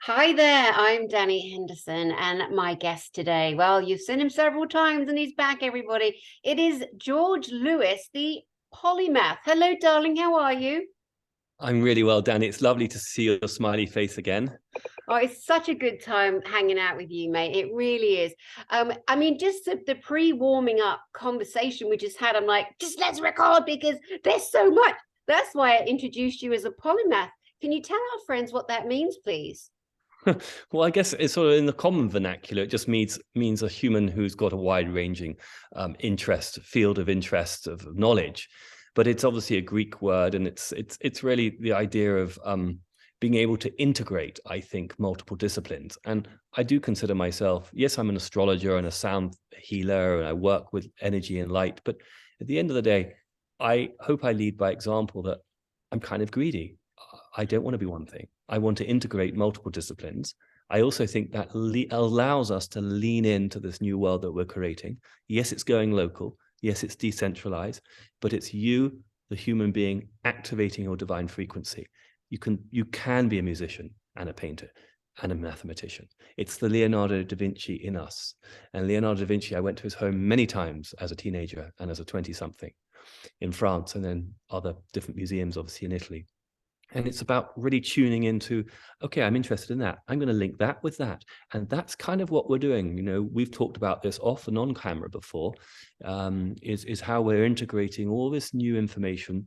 Hi there, I'm Dani Henderson, and my guest today, well, you've seen him several times and he's back, everybody. It is George Lewis, the polymath. Hello, darling, how are you? I'm really well, Danny. It's lovely to see your smiley face again. Oh, it's such a good time hanging out with you, mate. It really is. Just the pre-warming up conversation we just had, I'm like, just let's record because there's so much. That's why I introduced you as a polymath. Can you tell our friends what that means, please? Well, I guess it's sort of in the common vernacular. It just means a human who's got a wide-ranging field of interest of knowledge. But it's obviously a Greek word, and it's really the idea of being able to integrate, I think, multiple disciplines. And I do consider myself, yes, I'm an astrologer and a sound healer, and I work with energy and light. But at the end of the day, I hope I lead by example that I'm kind of greedy. I don't want to be one thing. I want to integrate multiple disciplines. I also think that allows us to lean into this new world that we're creating. Yes, it's going local. Yes, it's decentralized, but it's you, the human being, activating your divine frequency. You can be a musician and a painter and a mathematician. It's the Leonardo da Vinci in us. And Leonardo da Vinci, I went to his home many times as a teenager and as a 20-something in France, and then other different museums, obviously, in Italy. And it's about really tuning into, okay, I'm interested in that. I'm going to link that with that. And that's kind of what we're doing. You know, we've talked about this off and on camera before, is how we're integrating all this new information,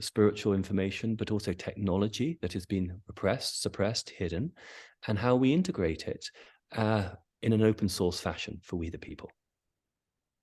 spiritual information, but also technology that has been repressed, suppressed, hidden, and how we integrate it in an open source fashion for we the people.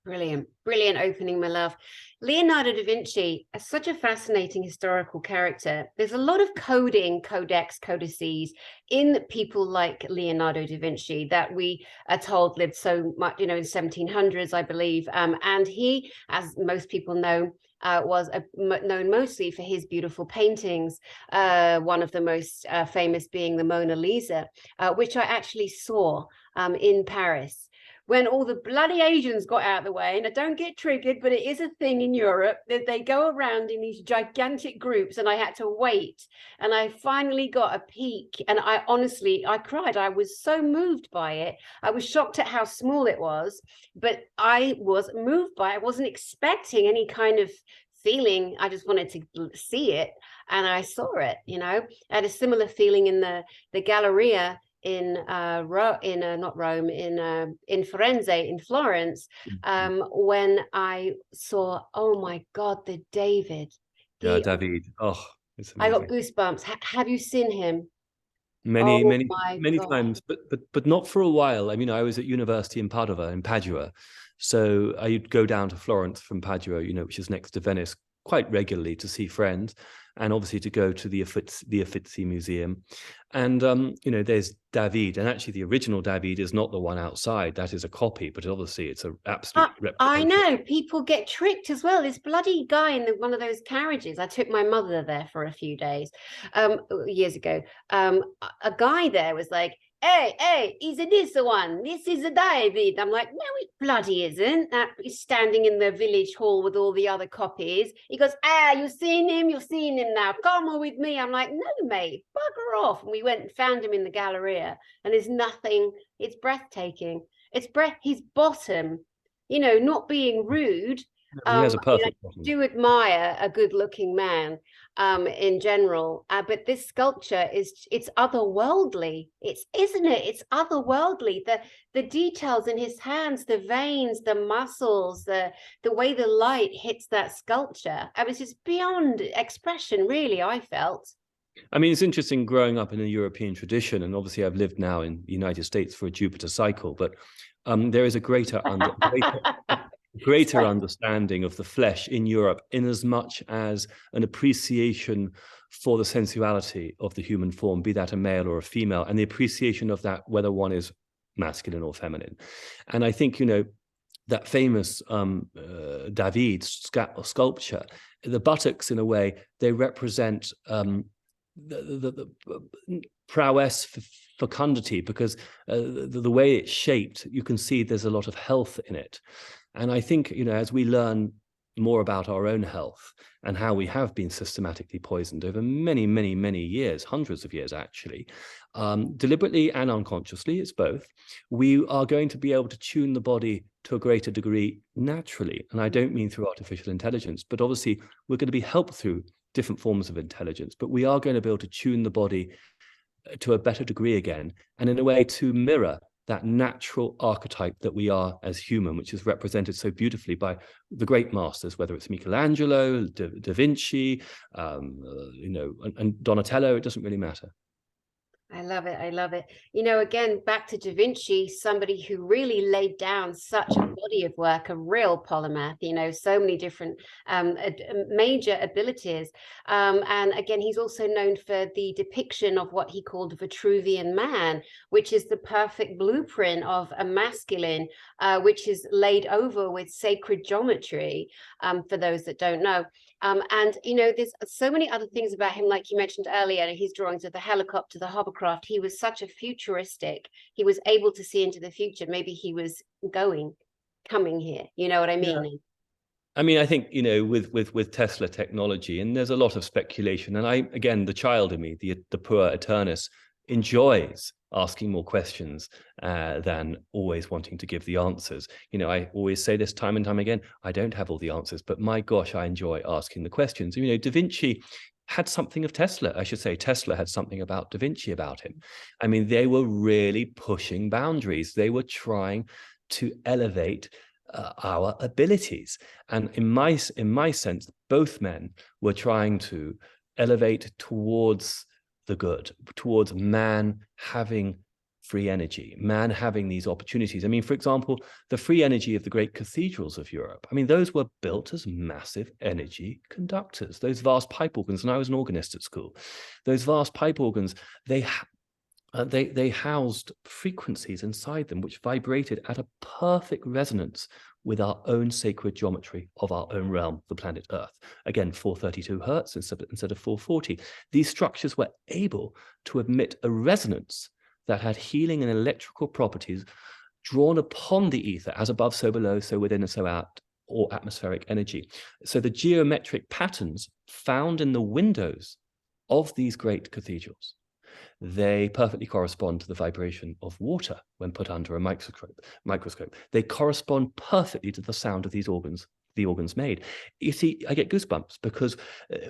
Brilliant, brilliant opening, my love. Leonardo da Vinci is such a fascinating historical character. There's a lot of coding, codex, codices in people like Leonardo da Vinci that we are told lived so much, in 1700s, I believe. And he, as most people know, was known mostly for his beautiful paintings, one of the most famous being the Mona Lisa, which I actually saw in Paris when all the bloody Asians got out of the way. And I don't get triggered, but it is a thing in Europe that they go around in these gigantic groups, and I had to wait. And I finally got a peek, and I cried. I was so moved by it. I was shocked at how small it was, but I was moved by it. I wasn't expecting any kind of feeling. I just wanted to see it, and I saw it. I had a similar feeling in the Galleria in not Rome, in Firenze, in Florence, when I saw, oh my God, the David. Yeah, David. Oh, it's I got amazing. goosebumps. Have you seen him? Many, Oh many, my many God. times, but not for a while. I mean, I was at university in Padua, so I'd go down to Florence from Padua, which is next to Venice, quite regularly to see friends, and obviously to go to the Uffizi Museum. And there's David, and actually the original David is not the one outside. That is a copy, but obviously it's an absolute I replication. know people get tricked as well. This bloody guy in one of those carriages. I took my mother there for a few days, years ago. A guy there was like, "Hey, is it this one? This is a David." I'm like, "No, it bloody isn't." He's standing in the village hall with all the other copies. He goes, you've seen him. You've seen him now. Come on with me. I'm like, "No, mate, bugger off." And we went and found him in the Galleria, and there's nothing. It's breathtaking. His bottom, not being rude. He has a I perfect bottom. do admire a good-looking man in general, but this sculpture it's otherworldly. Isn't it? It's otherworldly. The details in his hands, the veins, the muscles, the way the light hits that sculpture. I was just beyond expression, really, I felt. I mean, it's interesting growing up in a European tradition, and obviously I've lived now in the United States for a Jupiter cycle, but there is a greater understanding of the flesh in Europe, in as much as an appreciation for the sensuality of the human form, be that a male or a female, and the appreciation of that, whether one is masculine or feminine. And I think, that famous David sculpture, the buttocks, in a way, they represent the prowess, fecundity, because the way it's shaped, you can see there's a lot of health in it. And I think, as we learn more about our own health and how we have been systematically poisoned over many, many, many years, hundreds of years actually, deliberately and unconsciously, it's both, we are going to be able to tune the body to a greater degree naturally. And I don't mean through artificial intelligence, but obviously we're going to be helped through different forms of intelligence, but we are going to be able to tune the body to a better degree again, and in a way to mirror that natural archetype that we are as human, which is represented so beautifully by the great masters, whether it's Michelangelo, Da Vinci, and Donatello. It doesn't really matter. I love it. I love it. You know, again, back to Da Vinci, somebody who really laid down such a body of work, a real polymath, you know, so many different major abilities. And again, he's also known for the depiction of what he called Vitruvian man, which is the perfect blueprint of a masculine, which is laid over with sacred geometry, for those that don't know. And, you know, there's so many other things about him, like you mentioned earlier, his drawings of the helicopter, the hovercraft. He was such a futuristic. He was able to see into the future. Maybe he was coming here. You know what I mean? Yeah. I mean, I think, you know, with Tesla technology, and there's a lot of speculation. And I, again, the child in me, the poor Eternus, enjoys asking more questions than always wanting to give the answers. You know, I always say this time and time again, I don't have all the answers, but my gosh, I enjoy asking the questions. You know, Da Vinci had something of Tesla. I should say Tesla had something about Da Vinci about him. I mean, they were really pushing boundaries. They were trying to elevate our abilities. And in my sense, both men were trying to elevate towards the good, towards man having free energy, man having these opportunities. I mean, for example, the free energy of the great cathedrals of Europe. I mean, those were built as massive energy conductors, those vast pipe organs. And I was an organist at school. Those vast pipe organs, they housed frequencies inside them which vibrated at a perfect resonance with our own sacred geometry of our own realm, the planet Earth. Again, 432 hertz instead of 440. These structures were able to emit a resonance that had healing and electrical properties drawn upon the ether, as above, so below, so within and so out, or atmospheric energy. So the geometric patterns found in the windows of these great cathedrals, they perfectly correspond to the vibration of water when put under a microscope. They correspond perfectly to the sound of these organs, the organs made. You see, I get goosebumps because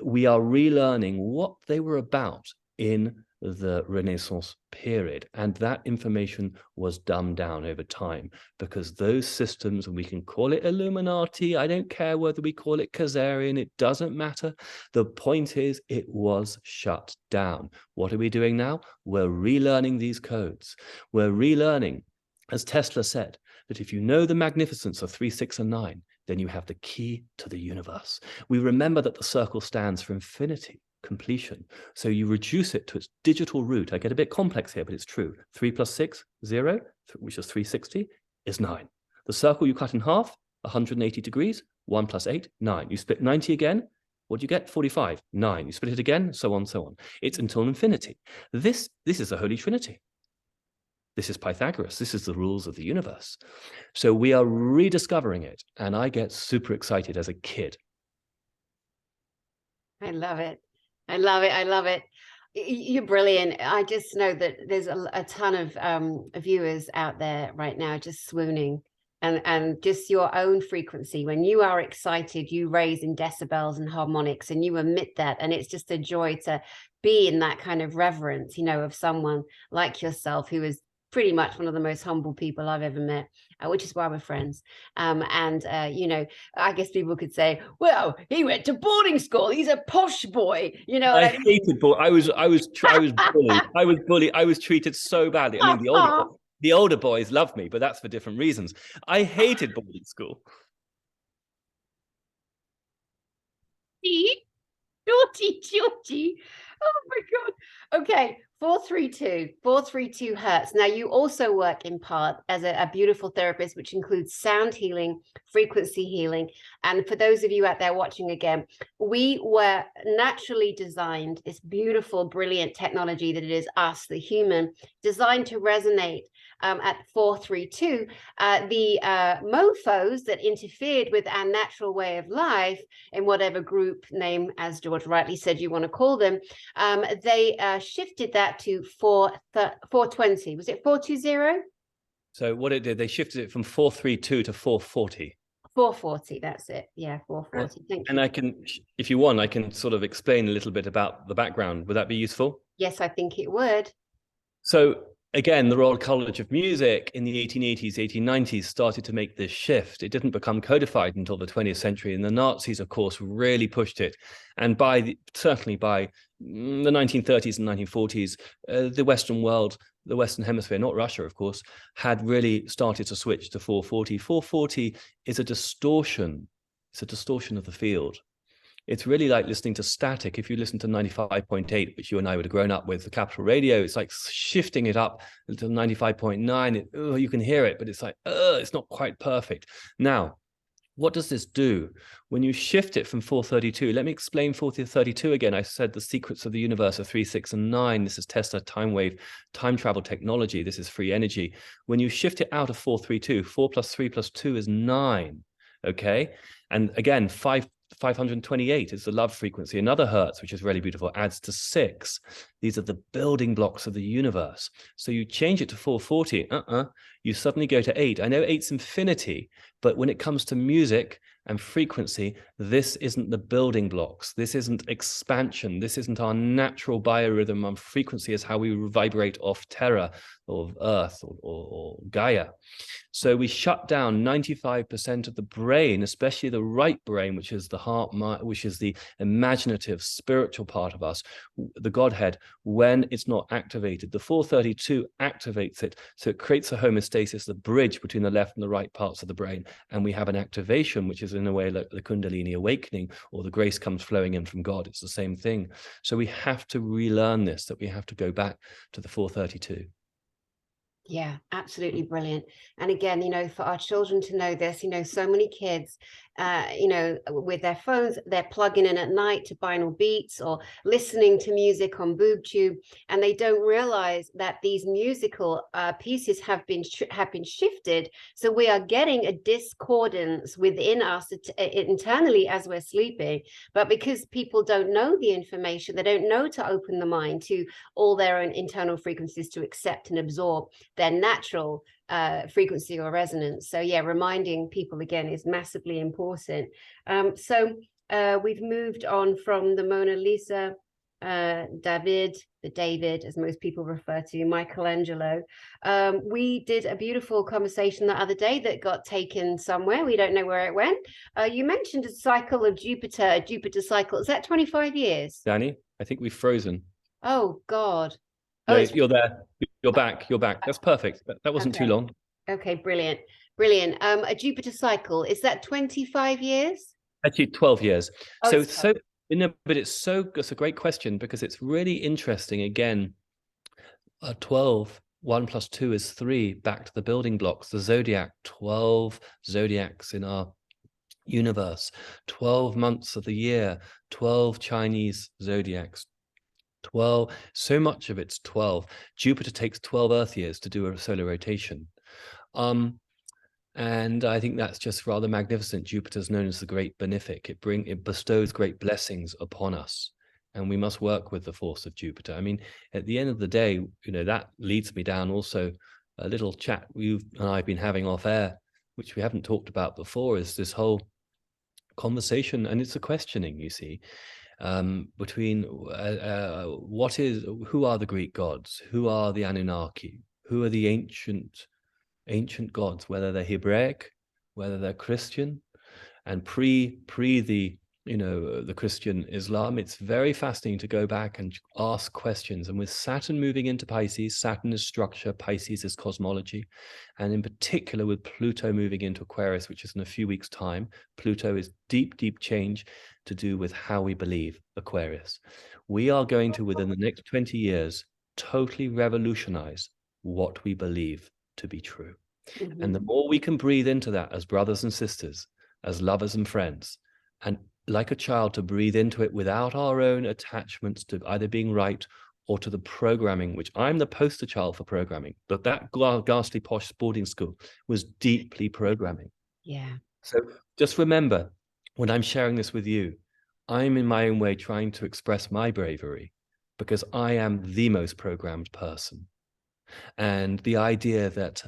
we are relearning what they were about in the Renaissance period. And that information was dumbed down over time because those systems, and we can call it Illuminati, I don't care whether we call it Khazarian, it doesn't matter. The point is, it was shut down. What are we doing now? We're relearning these codes. We're relearning, as Tesla said, that if you know the magnificence of 3, 6, and 9, then you have the key to the universe. We remember that the circle stands for infinity, completion. So you reduce it to its digital root. I get a bit complex here, but it's true. 3 plus 6, 0, which is 360, is 9. The circle you cut in half, 180 degrees, 1 plus 8, 9. You split 90 again, what do you get? 45, 9. You split it again, so on, so on. It's until infinity. This is the Holy Trinity. This is Pythagoras. This is the rules of the universe. So we are rediscovering it, and I get super excited as a kid. I love it. I love it. I love it. You're brilliant. I just know that there's a ton of viewers out there right now just swooning, and just your own frequency. When you are excited, you raise in decibels and harmonics, and you emit that, and it's just a joy to be in that kind of reverence, you know, of someone like yourself who is pretty much one of the most humble people I've ever met, which is why we're friends. You know, I guess people could say, well, he went to boarding school. He's a posh boy. You know what I mean? Hated boy. I was bullied. I was bullied. I was treated so badly. I mean, the older boys loved me, but that's for different reasons. I hated boarding school. Georgie. Oh my God. Okay. 432 hertz. Now, you also work in part as a beautiful therapist, which includes sound healing, frequency healing. And for those of you out there watching again, we were naturally designed, this beautiful, brilliant technology that it is us, the human, designed to resonate at 432. The mofos that interfered with our natural way of life, in whatever group name, as George rightly said, you want to call them, they shifted that to 420. Was it 420? So what it did, they shifted it from 432 to 440. 440, that's it. Yeah, 440. Thank you. And I can, if you want, I can sort of explain a little bit about the background. Would that be useful? Yes, I think it would. So again, the Royal College of Music in the 1880s, 1890s started to make this shift. It didn't become codified until the 20th century, and the Nazis, of course, really pushed it. And certainly by the 1930s and 1940s, the Western world, the Western Hemisphere, not Russia, of course, had really started to switch to 440. 440 is a distortion. It's a distortion of the field. It's really like listening to static. If you listen to 95.8, which you and I would have grown up with, the Capital Radio, it's like shifting it up to 95.9. You can hear it, but it's like, it's not quite perfect. Now, what does this do? When you shift it from 432, let me explain 432 again. I said the secrets of the universe are 3, 6, and 9. This is Tesla time wave, time travel technology. This is free energy. When you shift it out of 432, 4 plus 3 plus 2 is 9. Okay. And again, 528 is the love frequency. Another hertz, which is really beautiful, adds to 6. These are the building blocks of the universe. So you change it to 440, you suddenly go to 8. I know 8's infinity, but when it comes to music and frequency, this isn't the building blocks. This isn't expansion. This isn't our natural biorhythm. Our frequency is how we vibrate off Terra or Earth or Gaia. So we shut down 95% of the brain, especially the right brain, which is the heart, which is the imaginative, spiritual part of us, the Godhead, when it's not activated. The 432 activates it. So it creates a homeostasis, the bridge between the left and the right parts of the brain. And we have an activation, which is in a way like the Kundalini awakening, or the grace comes flowing in from God. It's the same thing. So we have to relearn this, that we have to go back to the 432. Yeah, absolutely brilliant. And again, for our children to know this, so many kids, with their phones, they're plugging in at night to binaural beats or listening to music on BoobTube, and they don't realize that these musical pieces have been shifted. So we are getting a discordance within us internally as we're sleeping. But because people don't know the information, they don't know to open the mind to all their own internal frequencies to accept and absorb their natural frequency or resonance. So yeah, reminding people again is massively important. So we've moved on from the Mona Lisa, David, as most people refer to, Michelangelo. We did a beautiful conversation the other day that got taken somewhere. We don't know where it went. You mentioned a cycle of Jupiter, a Jupiter cycle. Is that 25 years? Danny, I think we've frozen. Oh, God. No, you're there. You're back. That's perfect. That wasn't too long. Okay, brilliant. A Jupiter cycle, is that 25 years? Actually, 12 years. Oh, But it's a great question, because it's really interesting. Again, 12, 1 plus 2 is 3, back to the building blocks, the zodiac, 12 zodiacs in our universe, 12 months of the year, 12 Chinese zodiacs, 12, so much of it's 12. Jupiter takes 12 Earth years to do a solar rotation. And I think that's just rather magnificent. Jupiter's known as the great benefic. It bestows great blessings upon us, and we must work with the force of Jupiter. I mean, at the end of the day, that leads me down also a little chat you and I have been having off air, which we haven't talked about before, is this whole conversation, and it's a questioning, you see, between who are the Greek gods, who are the Anunnaki, who are the ancient gods, whether they're Hebraic, whether they're Christian, and pre the the Christian Islam. It's very fascinating to go back and ask questions. And with Saturn moving into Pisces, Saturn is structure, Pisces is cosmology, and in particular with Pluto moving into Aquarius, which is in a few weeks' time. Pluto is deep change to do with how we believe, Aquarius. We are going to, within the next 20 years, totally revolutionize what we believe to be true. Mm-hmm. And the more we can breathe into that as brothers and sisters, as lovers and friends, and like a child to breathe into it without our own attachments to either being right or to the programming, which I'm the poster child for programming, but that ghastly posh boarding school was deeply programming. Yeah. So just remember, when I'm sharing this with you, I'm in my own way trying to express my bravery because I am the most programmed person. And the idea that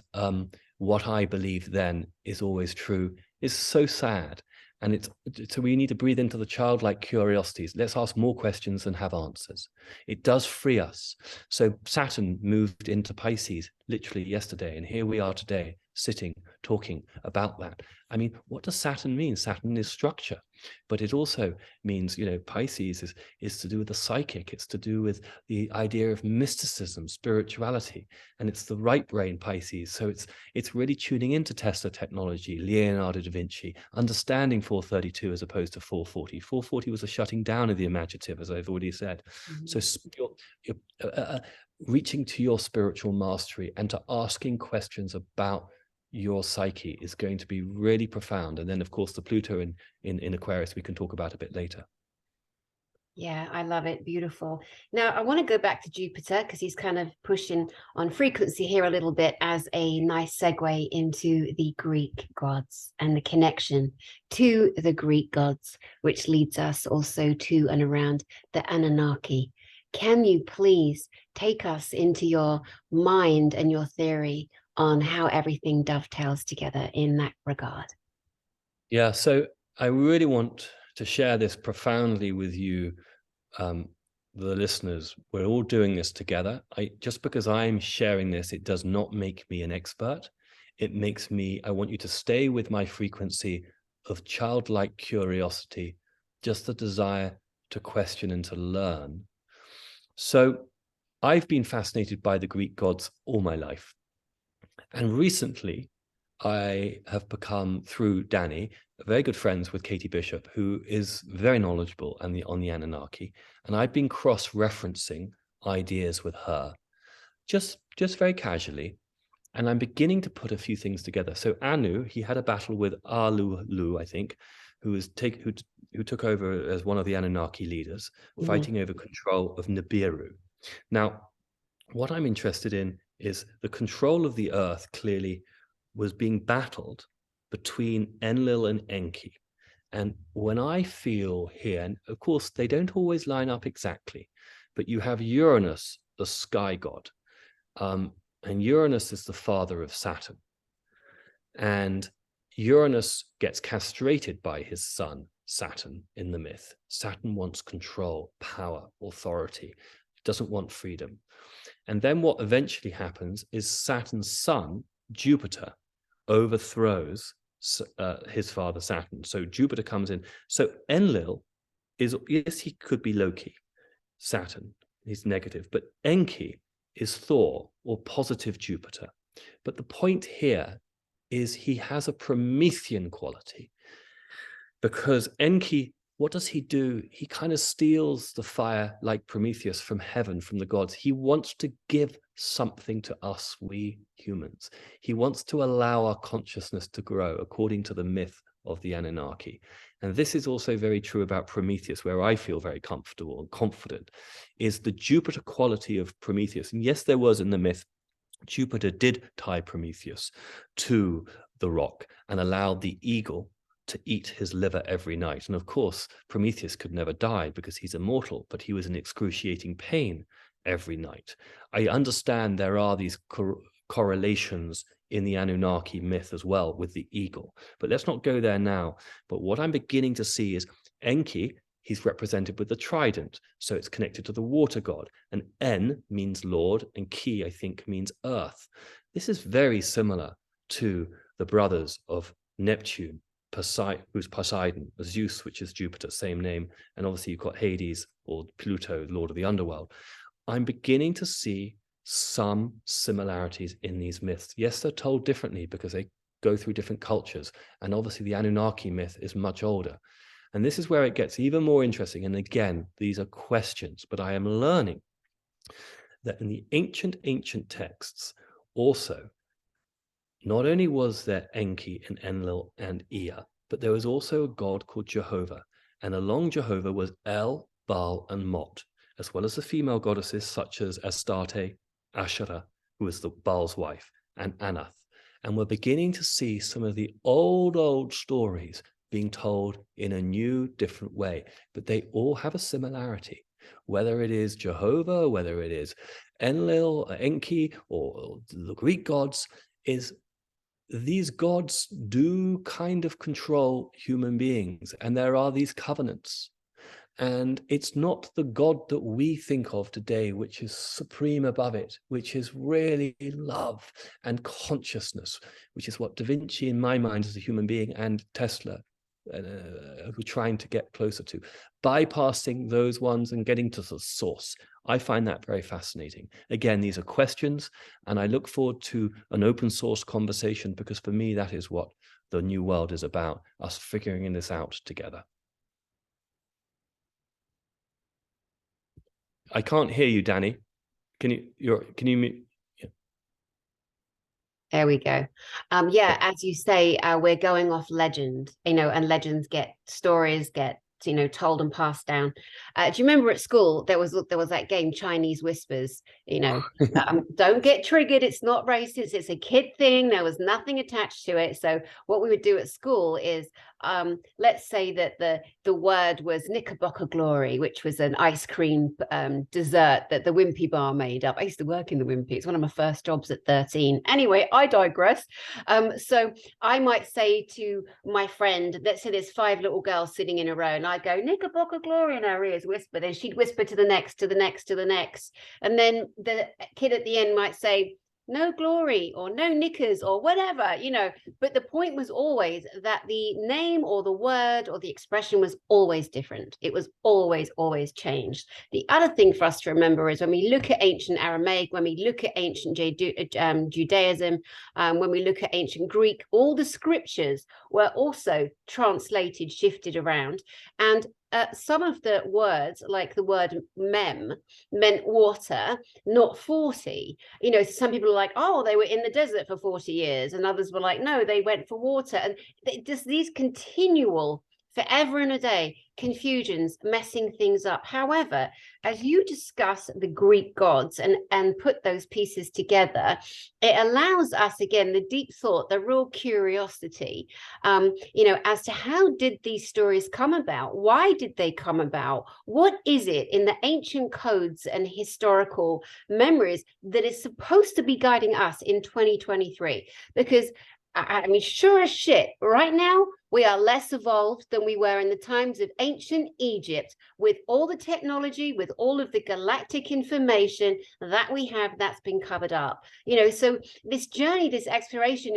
what I believe then is always true is so sad. And so we need to breathe into the childlike curiosities. Let's ask more questions and have answers. It does free us. So Saturn moved into Pisces literally yesterday, and here we are today, sitting, talking about that. I mean, what does Saturn mean? Saturn is structure, but it also means, Pisces is to do with the psychic. It's to do with the idea of mysticism, spirituality, and it's the right brain Pisces. So it's really tuning into Tesla technology, Leonardo da Vinci, understanding 432 as opposed to 440. 440 was a shutting down of the imaginative, as I've already said. Mm-hmm. So you're reaching to your spiritual mastery and to asking questions about your psyche is going to be really profound. And then, of course, the Pluto in Aquarius, we can talk about a bit later. Yeah, I love it. Beautiful. Now, I want to go back to Jupiter because he's kind of pushing on frequency here a little bit as a nice segue into the Greek gods and the connection to the Greek gods, which leads us also to and around the Anunnaki. Can you please take us into your mind and your theory on how everything dovetails together in that regard? Yeah, so I really want to share this profoundly with you, the listeners. We're all doing this together. Just because I'm sharing this, it does not make me an expert. It makes me, I want you to stay with my frequency of childlike curiosity, just the desire to question and to learn. So I've been fascinated by the Greek gods all my life. And recently, I have become, through Dani, very good friends with Katie Bishop, who is very knowledgeable on the Anunnaki. And I've been cross-referencing ideas with her, just very casually. And I'm beginning to put a few things together. So Anu, he had a battle with Alulu, I think, who took over as one of the Anunnaki leaders, fighting over control of Nibiru. Now, what I'm interested in is the control of the earth clearly was being battled between Enlil and Enki. And when I feel here, and of course they don't always line up exactly, but you have Uranus, the sky god, and Uranus is the father of Saturn. And Uranus gets castrated by his son, Saturn, in the myth. Saturn wants control, power, authority, doesn't want freedom. And then what eventually happens is Saturn's son, Jupiter, overthrows his father Saturn. So Jupiter comes in. So Enlil is, yes, he could be Loki, Saturn, he's negative, but Enki is Thor or positive Jupiter. But the point here is he has a Promethean quality, because Enki, what does he do? He kind of steals the fire like Prometheus from heaven, from the gods. He wants to give something to us, we humans. He wants to allow our consciousness to grow according to the myth of the Anunnaki. And this is also very true about Prometheus, where I feel very comfortable and confident, is the Jupiter quality of Prometheus. And yes, there was in the myth, Jupiter did tie Prometheus to the rock and allowed the eagle to eat his liver every night. And of course, Prometheus could never die because he's immortal, but he was in excruciating pain every night. I understand there are these correlations in the Anunnaki myth as well with the eagle, but let's not go there now. But what I'm beginning to see is Enki, he's represented with the trident, so it's connected to the water god, and En means Lord, and Ki, I think, means earth. This is very similar to the brothers of Neptune, who's Poseidon, Zeus, which is Jupiter, same name, and obviously you've got Hades or Pluto, Lord of the Underworld. I'm beginning to see some similarities in these myths. Yes, they're told differently because they go through different cultures, and obviously the Anunnaki myth is much older. And this is where it gets even more interesting. And again, these are questions, but I am learning that in the ancient texts also, not only was there Enki and Enlil and Ea, but there was also a god called Jehovah. And along Jehovah was El, Baal, and Mot, as well as the female goddesses such as Astarte, Asherah, who was the Baal's wife, and Anath. And we're beginning to see some of the old stories being told in a new, different way. But they all have a similarity. Whether it is Jehovah, whether it is Enlil, Enki, or the Greek gods, is these gods do kind of control human beings, and there are these covenants. And it's not the God that we think of today, which is supreme above it, which is really love and consciousness, which is what Da Vinci, in my mind, as a human being, and Tesla were trying to get closer to, bypassing those ones and getting to the source. I find that very fascinating. Again, these are questions, and I look forward to an open source conversation, because for me, that is what the new world is about, us figuring this out together. I can't hear you, Dani. Can you mute? Yeah. There we go. Yeah, as you say, we're going off legend, and legends stories get told and passed down. Do you remember at school there was that game Chinese Whispers? Don't get triggered. It's not racist. It's a kid thing. There was nothing attached to it. So what we would do at school is, let's say that the word was Knickerbocker Glory, which was an ice cream dessert that the Wimpy Bar made up. I used to work in the Wimpy. It's one of my first jobs at 13. Anyway, I digress. So I might say to my friend, let's say there's 5 little girls sitting in a row, and I'd go, Knickerbocker Glory, in her ears, whisper. Then she'd whisper to the next, to the next, to the next. And then the kid at the end might say, no glory, or no knickers, or whatever, but the point was always that the name or the word or the expression was always different. It was always changed. The other thing for us to remember is when we look at ancient Aramaic, when we look at ancient Judaism, when we look at ancient Greek, all the scriptures were also translated, shifted around, and some of the words, like the word mem, meant water, not 40. Some people are like, oh, they were in the desert for 40 years. And others were like, no, they went for water. And just these continual, forever and a day, confusions, messing things up. However, as you discuss the Greek gods and put those pieces together, it allows us, again, the deep thought, the real curiosity, as to how did these stories come about? Why did they come about? What is it in the ancient codes and historical memories that is supposed to be guiding us in 2023? Because I mean, sure as shit, right now, we are less evolved than we were in the times of ancient Egypt, with all the technology, with all of the galactic information that we have that's been covered up. So this journey, this exploration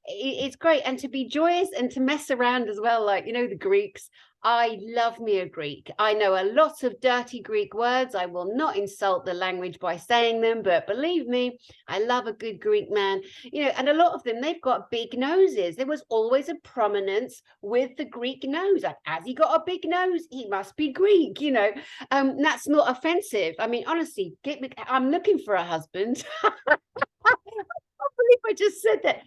it's great. And to be joyous and to mess around as well, like, the Greeks. I love me a Greek. I know a lot of dirty Greek words. I will not insult the language by saying them, but believe me, I love a good Greek man. And a lot of them, they've got big noses. There was always a prominence with the Greek nose. Like, has he got a big nose? He must be Greek, that's not offensive. I mean, honestly, I'm looking for a husband. I can't believe I just said that.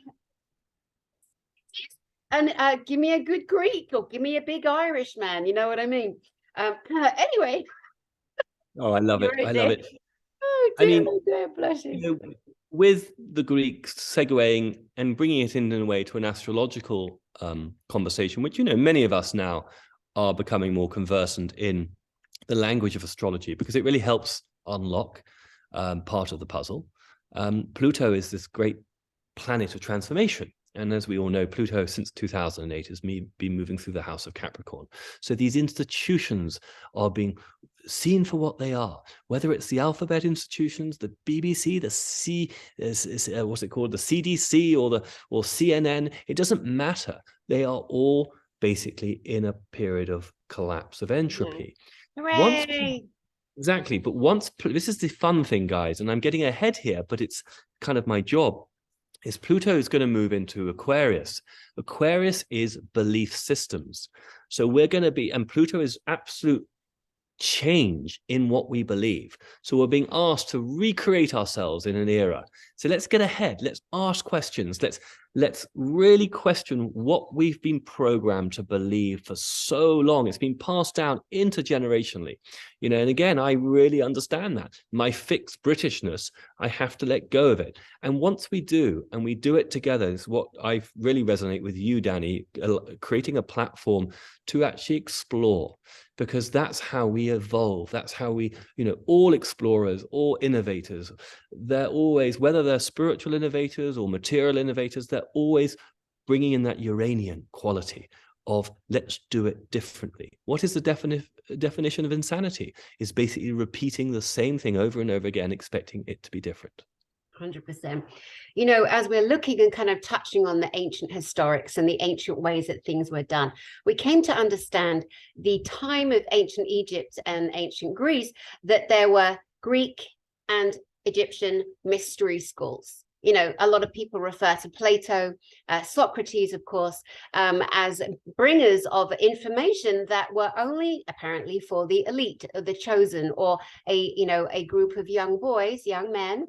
And give me a good Greek, or give me a big Irish man. You know what I mean? Anyway. Oh, I love it. I love it. Oh, dear, I'm blushing. With the Greeks segueing and bringing it in a way to an astrological conversation, which, many of us now are becoming more conversant in the language of astrology, because it really helps unlock part of the puzzle. Pluto is this great planet of transformation. And as we all know, Pluto since 2008 has been moving through the house of Capricorn. So these institutions are being seen for what they are, whether it's the alphabet institutions, the BBC, what's it called, the CDC or CNN. It doesn't matter. They are all basically in a period of collapse, of entropy. Hooray! Exactly. But this is the fun thing, guys, and I'm getting ahead here, but it's kind of my job. Is Pluto is going to move into Aquarius. Aquarius is belief systems. So we're going to be, and Pluto is absolute change in what we believe. So we're being asked to recreate ourselves in an era. So let's get ahead. Let's ask questions. Let's really question what we've been programmed to believe for so long. It's been passed down intergenerationally, you know, and again, I really understand that. My fixed Britishness, I have to let go of it. And once we do, and we do it together, is what I really resonate with you, Dani, creating a platform to actually explore, because that's how we evolve. That's how we, you know, all explorers, all innovators, they're always, whether they're spiritual innovators or material innovators, they're always bringing in that Uranian quality of let's do it differently. What is the definition of insanity? Is basically repeating the same thing over and over again, expecting it to be different. 100%. You know, as we're looking and kind of touching on the ancient historics and the ancient ways that things were done, we came to understand the time of ancient Egypt and ancient Greece, that there were Greek and Egyptian mystery schools. You know, a lot of people refer to Plato, Socrates, of course, as bringers of information that were only apparently for the elite, or the chosen, or a group of young boys, young men,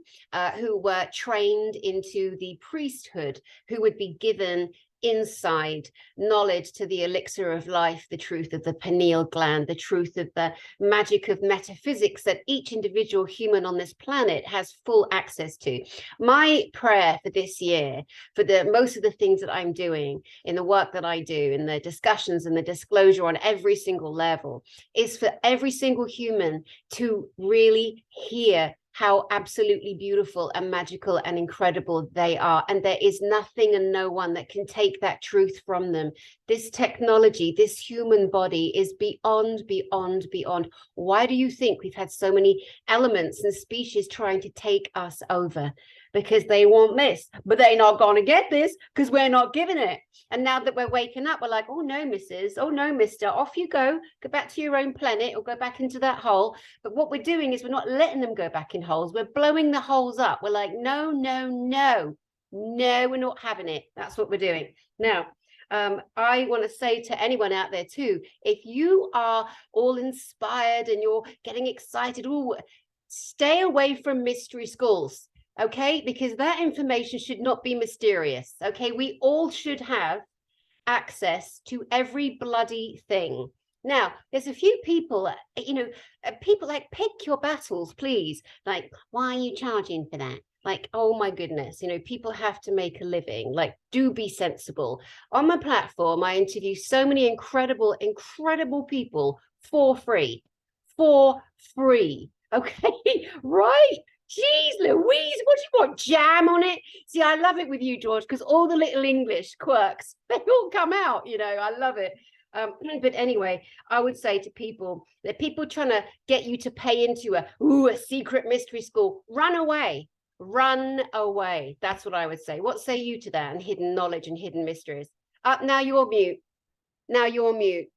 who were trained into the priesthood, who would be given inside knowledge to the elixir of life, the truth of the pineal gland, the truth of the magic of metaphysics that each individual human on this planet has full access to. My prayer for this year, for the most of the things that I'm doing in the work that I do, in the discussions and the disclosure on every single level, is for every single human to really hear how absolutely beautiful and magical and incredible they are. And there is nothing and no one that can take that truth from them. This technology, this human body is beyond, beyond, beyond. Why do you think we've had so many elements and species trying to take us over? Because they want this, but they're not going to get this because we're not giving it. And now that we're waking up, we're like, oh no, Mrs. Oh no, Mister, off you go back to your own planet or go back into that hole. But what we're doing is we're not letting them go back in holes. We're blowing the holes up. We're like, no, no, no, no, we're not having it. That's what we're doing. Now, I want to say to anyone out there too, if you are all inspired and you're getting excited, stay away from mystery schools. Okay, because that information should not be mysterious. Okay, we all should have access to every bloody thing. Now, there's a few people, people like, pick your battles, please. Like, why are you charging for that? Like, oh my goodness, people have to make a living. Like, do be sensible. On my platform, I interview so many incredible, incredible people for free. For free. Okay, right? Jeez Louise, what do you want? Jam on it? See, I love it with you, George, because all the little English quirks, they all come out, I love it. But anyway, I would say to people, that people trying to get you to pay into a secret mystery school, run away. Run away. That's what I would say. What say you to that? And hidden knowledge and hidden mysteries. Now you're mute. Now you're mute.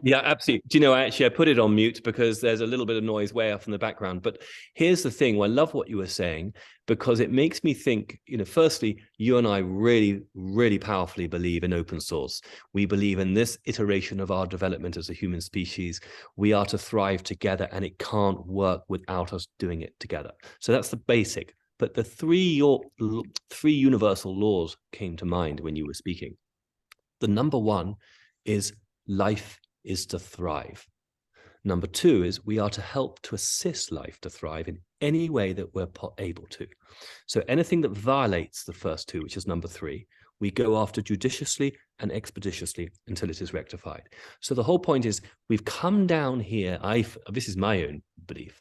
Yeah, absolutely. Do you know, I put it on mute because there's a little bit of noise way off in the background. But here's the thing. I love what you were saying, because it makes me think, firstly, you and I really, really powerfully believe in open source. We believe in this iteration of our development as a human species. We are to thrive together, and it can't work without us doing it together. So that's the basic. But the three universal laws came to mind when you were speaking. The number one is life is to thrive. Number two is we are to help to assist life to thrive in any way that we're able to. So anything that violates the first two, which is number three, we go after judiciously and expeditiously until it is rectified. So the whole point is we've come down here, this is my own belief,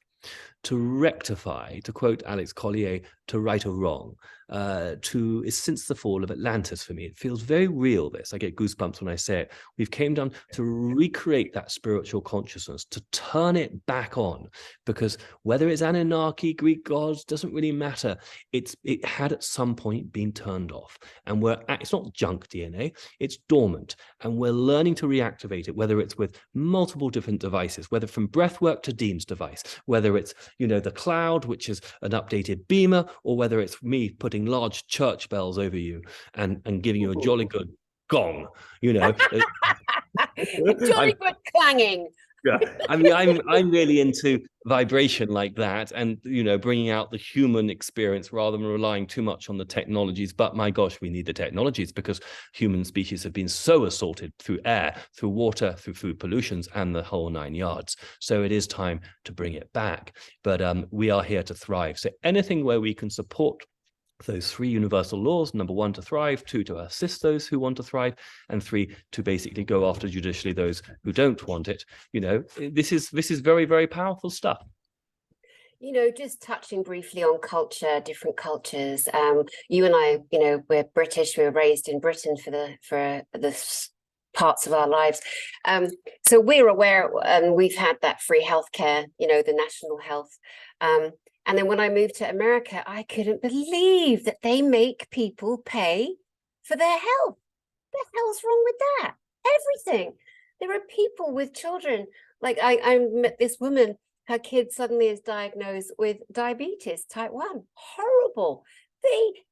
to rectify, to quote Alex Collier, to right a wrong, since the fall of Atlantis for me. It feels very real, this. I get goosebumps when I say it. We've came down to recreate that spiritual consciousness, to turn it back on, because whether it's Anunnaki, Greek gods, doesn't really matter. It had at some point been turned off. And it's not junk DNA, it's dormant. And we're learning to reactivate it, whether it's with multiple different devices, whether from breathwork to Dean's device, whether it's, the cloud, which is an updated beamer, or whether it's me putting large church bells over you and giving you a jolly good gong, A jolly good clanging. Yeah, I mean, I'm really into vibration like that, and bringing out the human experience rather than relying too much on the technologies. But my gosh, we need the technologies because human species have been so assaulted through air, through water, through food pollutions, and the whole 9 yards. So it is time to bring it back. But we are here to thrive. So anything where we can support those 3 universal laws: number 1, to thrive; 2, to assist those who want to thrive; and 3, to basically go after judicially those who don't want it. This is very, very powerful stuff. Just touching briefly on culture, different cultures. You and I, we're British. We were raised in Britain for the parts of our lives. So we're aware, and we've had that free healthcare, the national health. And then when I moved to America, I couldn't believe that they make people pay for their health. What the hell's wrong with that? Everything. There are people with children. Like I met this woman, her kid suddenly is diagnosed with diabetes type 1. Horrible.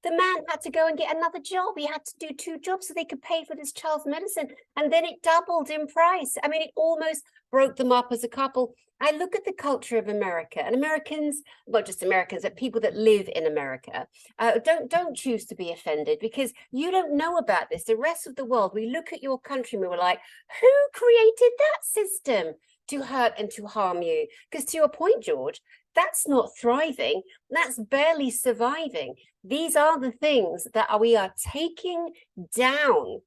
The man had to go and get another job. He had to do 2 jobs so they could pay for this child's medicine. And then it doubled in price. I mean, it almost broke them up as a couple. I look at the culture of America, and Americans, not just Americans, but people that live in America, don't choose to be offended because you don't know about this. The rest of the world, we look at your country and we were like, who created that system to hurt and to harm you? Because to your point, George, that's not thriving. That's barely surviving. These are the things that we are taking down.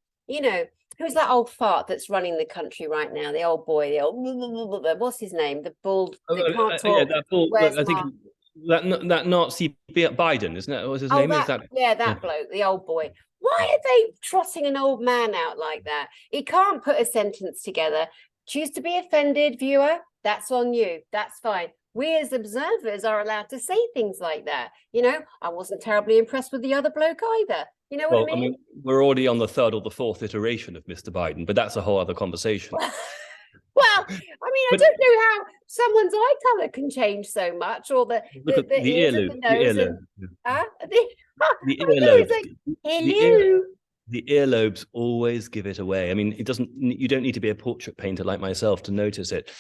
Who's that old fart that's running the country right now? The old boy, what's his name? The bald, that can't talk. Yeah, that bald, I think that Nazi Biden, isn't it? What's his name? Is that? Yeah, that bloke, the old boy. Why are they trotting an old man out like that? He can't put a sentence together. Choose to be offended, viewer. That's on you. That's fine. We as observers are allowed to say things like that. I wasn't terribly impressed with the other bloke either. You know what I mean? We're already on the 3rd or the 4th iteration of Mr. Biden, but that's a whole other conversation. Well, I don't know how someone's eye color can change so much, or the ears and the nose. The earlobes always give it away. I mean, you don't need to be a portrait painter like myself to notice it.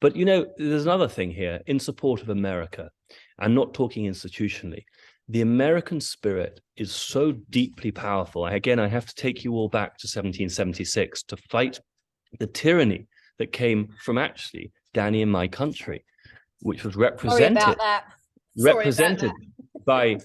But, there's another thing here in support of America, and not talking institutionally. The American spirit is so deeply powerful. Again, I have to take you all back to 1776 to fight the that came from actually Dani in my country, which was represented by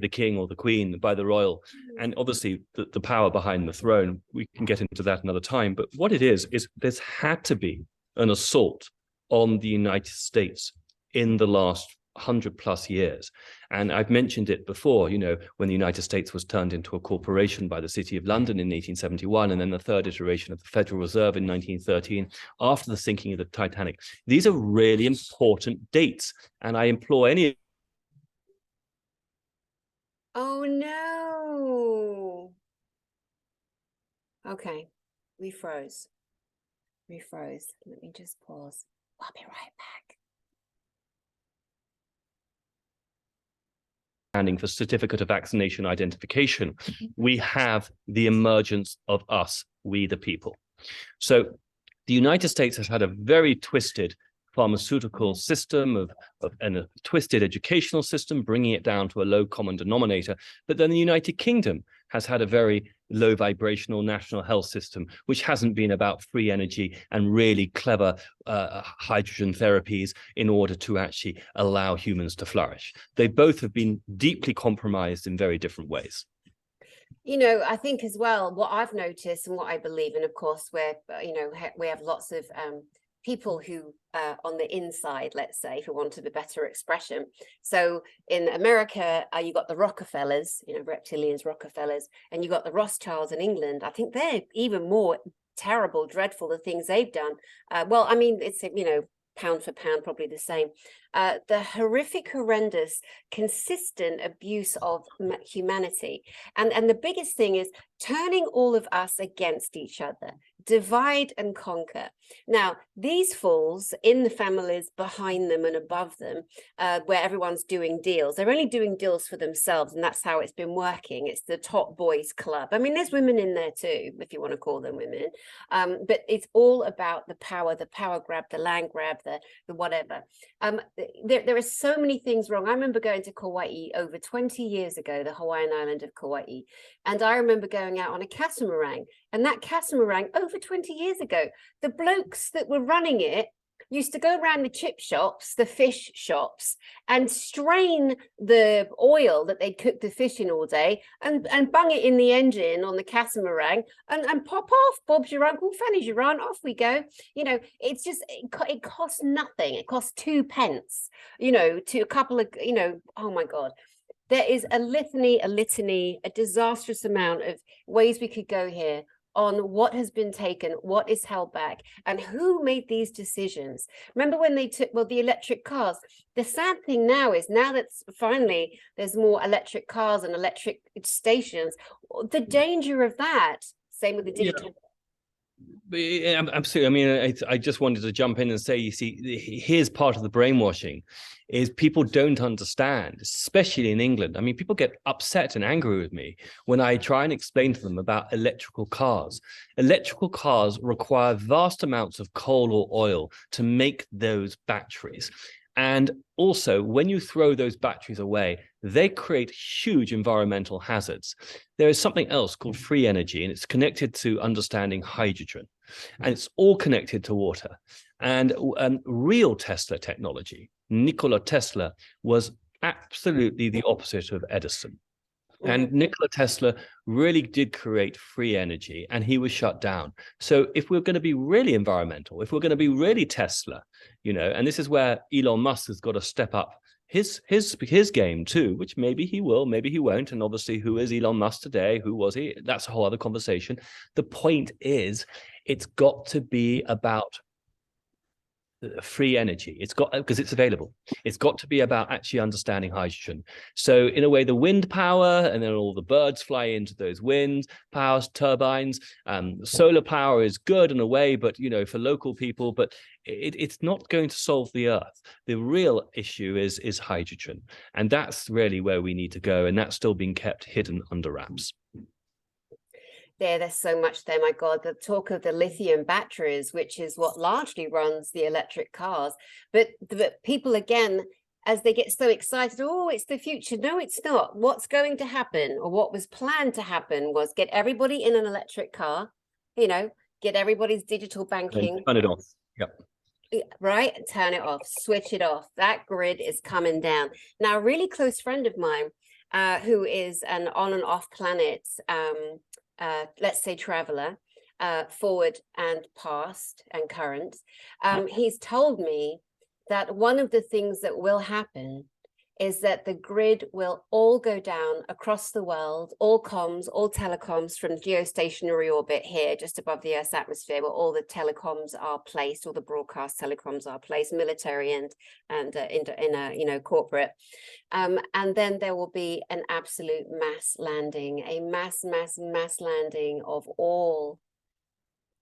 the king or the queen, by the royal, and obviously the power behind the throne. We can get into that another time. But what it is there's had to be an assault on the United States in the last 100+ years. And I've mentioned it before, when the United States was turned into a corporation by the City of London in 1871, and then the 3rd iteration of the Federal Reserve in 1913, after the sinking of the Titanic. These are really important dates. And I implore any... Oh, no. Okay. We froze. Let me just pause. I'll be right back. For certificate of vaccination identification, we have the emergence of us, we the people. So the United States has had a very twisted pharmaceutical system and a twisted educational system, bringing it down to a low common denominator. But then the United Kingdom has had a very low vibrational national health system, which hasn't been about free energy and really clever hydrogen therapies in order to actually allow humans to flourish. They both have been deeply compromised in very different ways. I think as well, what I've noticed and what I believe, and of course, we have lots of people who on the inside, let's say, for want of a better expression. So in America, you got the Rockefellers, reptilians, Rockefellers, and you got the Rothschilds in England. I think they're even more terrible, dreadful, the things they've done. Well, I mean, it's, pound for pound, probably the same. The horrific, horrendous, consistent abuse of humanity. And the biggest thing is turning all of us against each other, divide and conquer. Now, these falls in the families behind them and above them, where everyone's doing deals. They're only doing deals for themselves, and that's how it's been working. It's the top boys club. I mean, there's women in there too, if you want to call them women. But it's all about the power grab, the land grab, the whatever. There are so many things wrong. I remember going to Kauai over 20 years ago, the Hawaiian island of Kauai. And I remember going out on a catamaran, and that catamaran over 20 years ago, the blokes that were running it used to go around the chip shops, the fish shops, and strain the oil that they'd cooked the fish in all day and bung it in the engine on the catamaran and pop off. Bob's your uncle, Fanny's your aunt, off we go. You know, it's just, it costs nothing. It costs 2 pence, you know, to a couple of, you know, oh my God. There is a litany, a disastrous amount of ways we could go here on what has been taken, what is held back, and who made these decisions. Remember when they took, well, the electric cars? The sad thing now is, now that finally there's more electric cars and electric stations, the danger of that, same with the digital. Yeah, absolutely. I mean, I just wanted to jump in and say, you see, here's part of the brainwashing, is people don't understand, especially in England. I mean, people get upset and angry with me when I try and explain to them about electrical cars. Electrical cars require vast amounts of coal or oil to make those batteries. And also, when you throw those batteries away, they create huge environmental hazards. There is something else called free energy, and it's connected to understanding hydrogen. And it's all connected to water. And real Tesla technology, Nikola Tesla, was absolutely the opposite of Edison. And Nikola Tesla really did create free energy, and he was shut down. So if we're going to be really environmental, if we're going to be really Tesla, you know, and this is where Elon Musk has got to step up his game too, which maybe he will, maybe he won't. And obviously, who is Elon Musk today? Who was he? That's a whole other conversation. The point is, it's got to be about free energy. It's got, because it's available. It's got to be about actually understanding hydrogen. So in a way, the wind power, and then all the birds fly into those wind power turbines. Solar power is good in a way, but you know, for local people, but it's not going to solve the earth. The real issue is hydrogen, and that's really where we need to go, and that's still being kept hidden under wraps. There's so much there, my God. The talk of the lithium batteries, which is what largely runs the electric cars. But people, again, as they get so excited, oh, it's the future. No, it's not. What's going to happen, or what was planned to happen, was get everybody in an electric car, you know, get everybody's digital banking. Turn it off. Yep. Right? Turn it off, switch it off. That grid is coming down. Now, a really close friend of mine, who is an on and off planet, let's say traveler, forward and past and current, he's told me that one of the things that will happen is that the grid will all go down across the world, all comms, all telecoms from geostationary orbit here, just above the Earth's atmosphere, where all the telecoms are placed, all the broadcast telecoms are placed, military and you know, corporate. And then there will be an absolute mass landing, a mass landing of all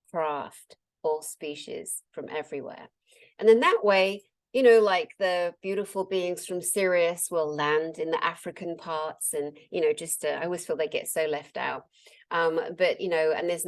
craft, all species from everywhere. And then that way, you know, like the beautiful beings from Sirius will land in the African parts, and, you know, just I always feel they get so left out. But, you know, and there's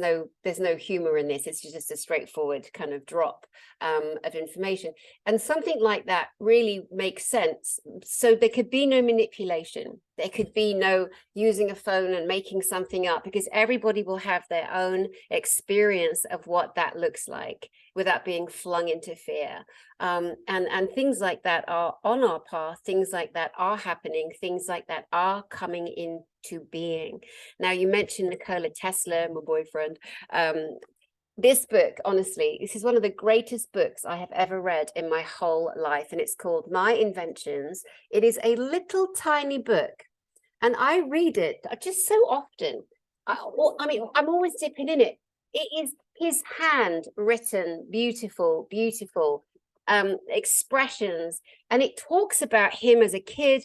no humor in this. It's just a straightforward kind of drop of information. And something like that really makes sense. So there could be no manipulation. There could be no using a phone and making something up, because everybody will have their own experience of what that looks like without being flung into fear. And things like that are on our path. Things like that are happening. Things like that are coming into being. Now, you mentioned Nikola Tesla, my boyfriend. This book, honestly, this is one of the greatest books I have ever read in my whole life, and it's called My Inventions. It is a little tiny book, and I read it just so often. I mean, I'm always dipping in it. It is his hand written, beautiful, beautiful expressions, and it talks about him as a kid,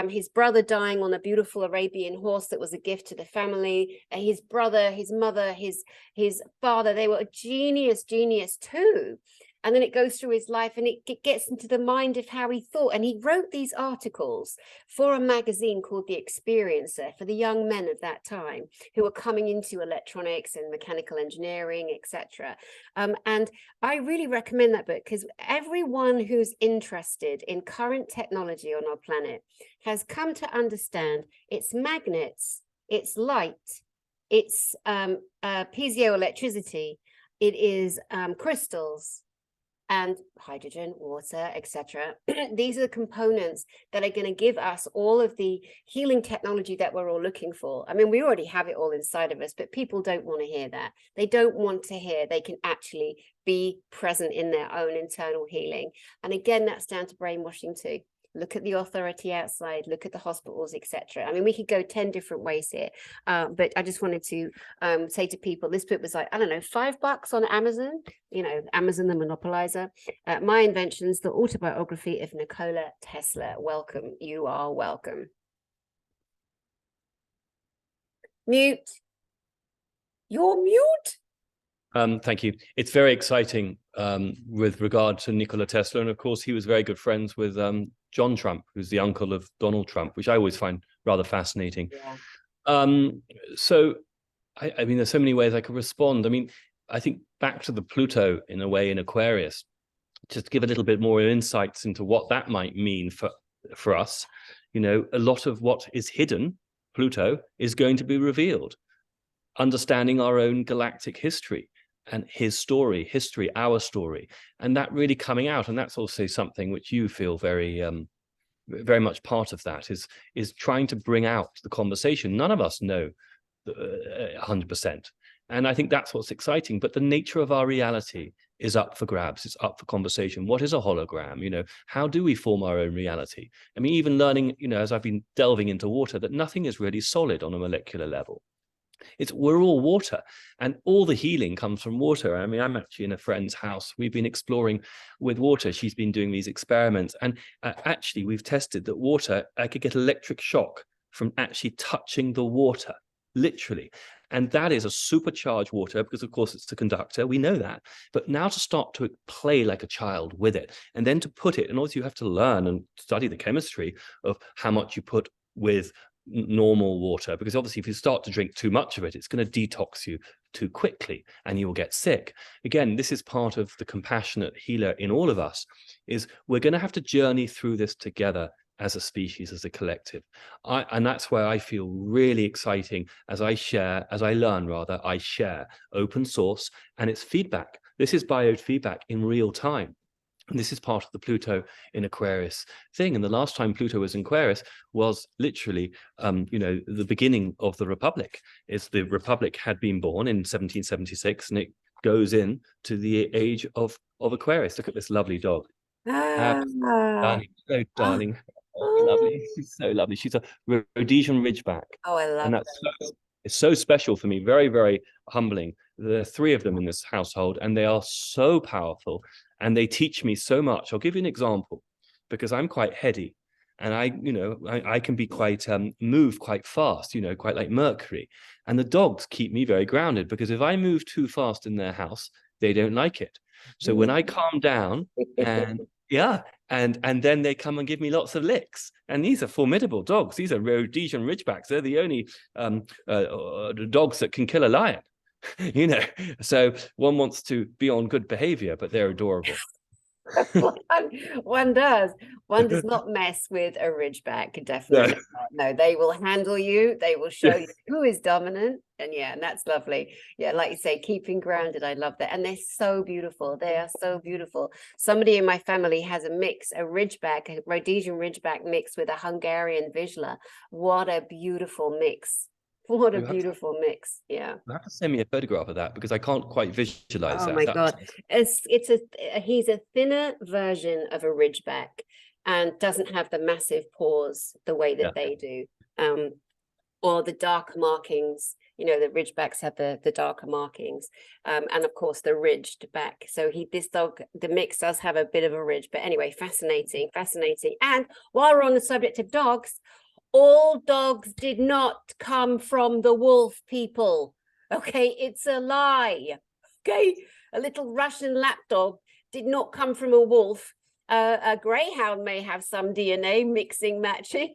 his brother dying on a beautiful Arabian horse that was a gift to the family, his brother, his mother, his father, they were a genius too. And then it goes through his life, and it gets into the mind of how he thought. And he wrote these articles for a magazine called The Experiencer for the young men of that time who were coming into electronics and mechanical engineering, etc. And I really recommend that book, because everyone who's interested in current technology on our planet has come to understand it's magnets, it's light, it's piezoelectricity, it is crystals, and hydrogen, water, etc. These are the components that are going to give us all of the healing technology that we're all looking for. I mean, we already have it all inside of us, but people don't want to hear that. They don't want to hear they can actually be present in their own internal healing. And again, that's down to brainwashing too. Look at the authority outside, look at the hospitals, etc. I mean, we could go 10 different ways here, but I just wanted to say to people, this book was like, I don't know, $5 on Amazon, you know, Amazon the monopolizer. My Inventions, the autobiography of Nikola Tesla. Welcome, you are welcome. Mute. You're mute. Thank you. It's very exciting with regard to Nikola Tesla. And of course, he was very good friends with John Trump, who's the uncle of Donald Trump, which I always find rather fascinating. Yeah. So, I mean, there's so many ways I could respond. I mean, I think back to the Pluto, in a way, in Aquarius, just to give a little bit more insights into what that might mean for us. You know, a lot of what is hidden, Pluto, is going to be revealed. Understanding our own galactic history and his story, history, our story, and that really coming out. And that's also something which you feel very, very much part of that is trying to bring out the conversation. None of us know 100%. And I think that's what's exciting. But the nature of our reality is up for grabs. It's up for conversation. What is a hologram? You know, how do we form our own reality? I mean, even learning, you know, as I've been delving into water, that nothing is really solid on a molecular level. We're all water, and all the healing comes from water. I mean, I'm actually in a friend's house. We've been exploring with water. She's been doing these experiments, and actually we've tested that water, I could get electric shock from actually touching the water, literally. And that is a supercharged water, because of course it's the conductor, we know that. But now to start to play like a child with it, and then to put it, and also you have to learn and study the chemistry of how much you put with normal water, because obviously if you start to drink too much of it, it's going to detox you too quickly and you will get sick. Again, this is part of the compassionate healer in all of us, is we're going to have to journey through this together as a species, as a collective. And that's where I feel really exciting as I share open source and its feedback. This is biofeedback in real time. And this is part of the Pluto in Aquarius thing. And the last time Pluto was in Aquarius was literally, you know, the beginning of the Republic. The Republic had been born in 1776, and it goes in to the age of Aquarius. Look at this lovely dog. Dani, so darling. Oh, lovely. She's so lovely. She's a Rhodesian Ridgeback. Oh, I love that. It's so special for me. Very, very humbling. There are 3 of them in this household, and they are so powerful. And they teach me so much. I'll give you an example, because I'm quite heady, and I can be quite move quite fast, you know, quite like Mercury. And the dogs keep me very grounded, because if I move too fast in their house, they don't like it. So when I calm down, and and then they come and give me lots of licks. And these are formidable dogs. These are Rhodesian Ridgebacks. They're the only dogs that can kill a lion. You know, so one wants to be on good behavior, but they're adorable. One does not mess with a Ridgeback, definitely. No, they will handle you, they will show you who is dominant, and and that's lovely. Like you say, keeping grounded, I love that. And they're so beautiful. They are so beautiful. Somebody in my family has a Ridgeback, a Rhodesian Ridgeback mixed with a Hungarian Vizsla. What a beautiful mix. What a beautiful mix. Yeah, you have to send me a photograph of that, because I can't quite visualize that. Oh my God. He's a thinner version of a Ridgeback, and doesn't have the massive paws the way that they do, or the dark markings. you know, the ridgebacks have the darker markings, and of course the ridged back. So this dog, the mix does have a bit of a ridge, but anyway, fascinating. And while we're on the subject of dogs, all dogs did not come from the wolf, people. Okay, it's a lie. Okay, a little Russian lapdog did not come from a wolf. A greyhound may have some DNA mixing, matching.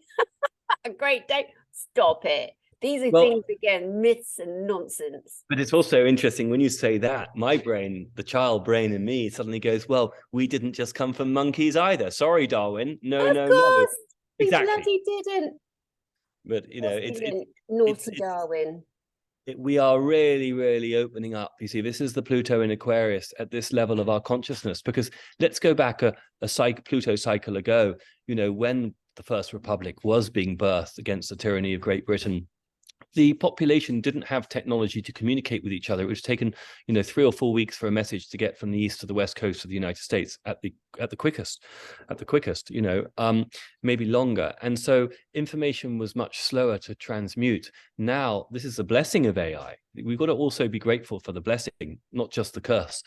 A Great Dane. Stop it. These are things, again, myths and nonsense. But it's also interesting when you say that, my brain, the child brain in me suddenly goes, well, we didn't just come from monkeys either. Sorry, Darwin. No, of no, course, no. Exactly. Bloody didn't. But, you know, naughty Darwin. We are really, really opening up. You see, this is the Pluto in Aquarius at this level of our consciousness, because let's go back a Pluto cycle ago, you know, when the First Republic was being birthed against the tyranny of Great Britain. The population didn't have technology to communicate with each other. It was taken, you know, 3 or 4 weeks for a message to get from the east to the west coast of the United States at the quickest, you know, maybe longer. And so information was much slower to transmute. Now, this is a blessing of AI. We've got to also be grateful for the blessing, not just the curse.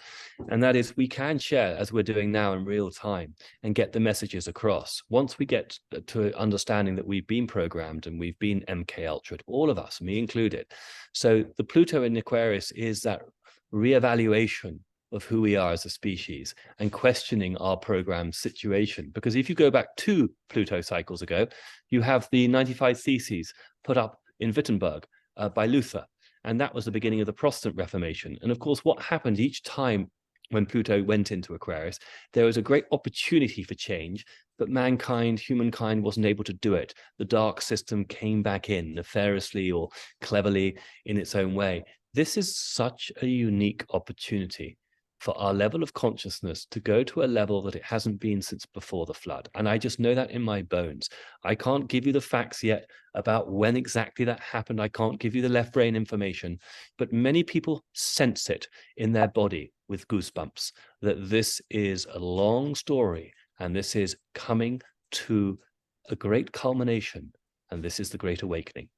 And that is, we can share, as we're doing now in real time, and get the messages across. Once we get to understanding that we've been programmed and we've been MK Ultra'd, all of us, me included. So the Pluto in Aquarius is that reevaluation of who we are as a species and questioning our programmed situation. Because if you go back 2 Pluto cycles ago, you have the 95 Theses put up in Wittenberg by Luther. And that was the beginning of the Protestant Reformation. And of course, what happened each time when Pluto went into Aquarius, there was a great opportunity for change, but humankind wasn't able to do it. The dark system came back in nefariously or cleverly in its own way. This is such a unique opportunity for our level of consciousness to go to a level that it hasn't been since before the flood. And I just know that in my bones. I can't give you the facts yet about when exactly that happened. I can't give you the left brain information, but many people sense it in their body with goosebumps, that this is a long story and this is coming to a great culmination. And this is the Great Awakening.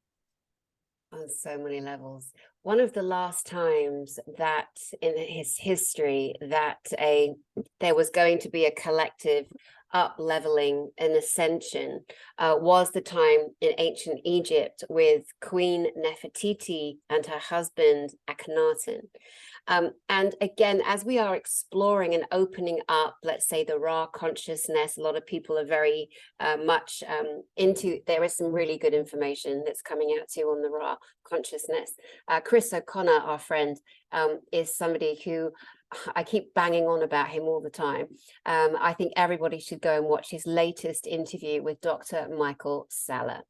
On so many levels. One of the last times that in his history that there was going to be a collective up-leveling and ascension was the time in ancient Egypt with Queen Nefertiti and her husband Akhenaten. And again, as we are exploring and opening up, let's say, the Ra consciousness, a lot of people are very much into, there is some really good information that's coming out too on the Ra consciousness. Chris O'Connor, our friend, is somebody who I keep banging on about him all the time. I think everybody should go and watch his latest interview with Dr. Michael Salla.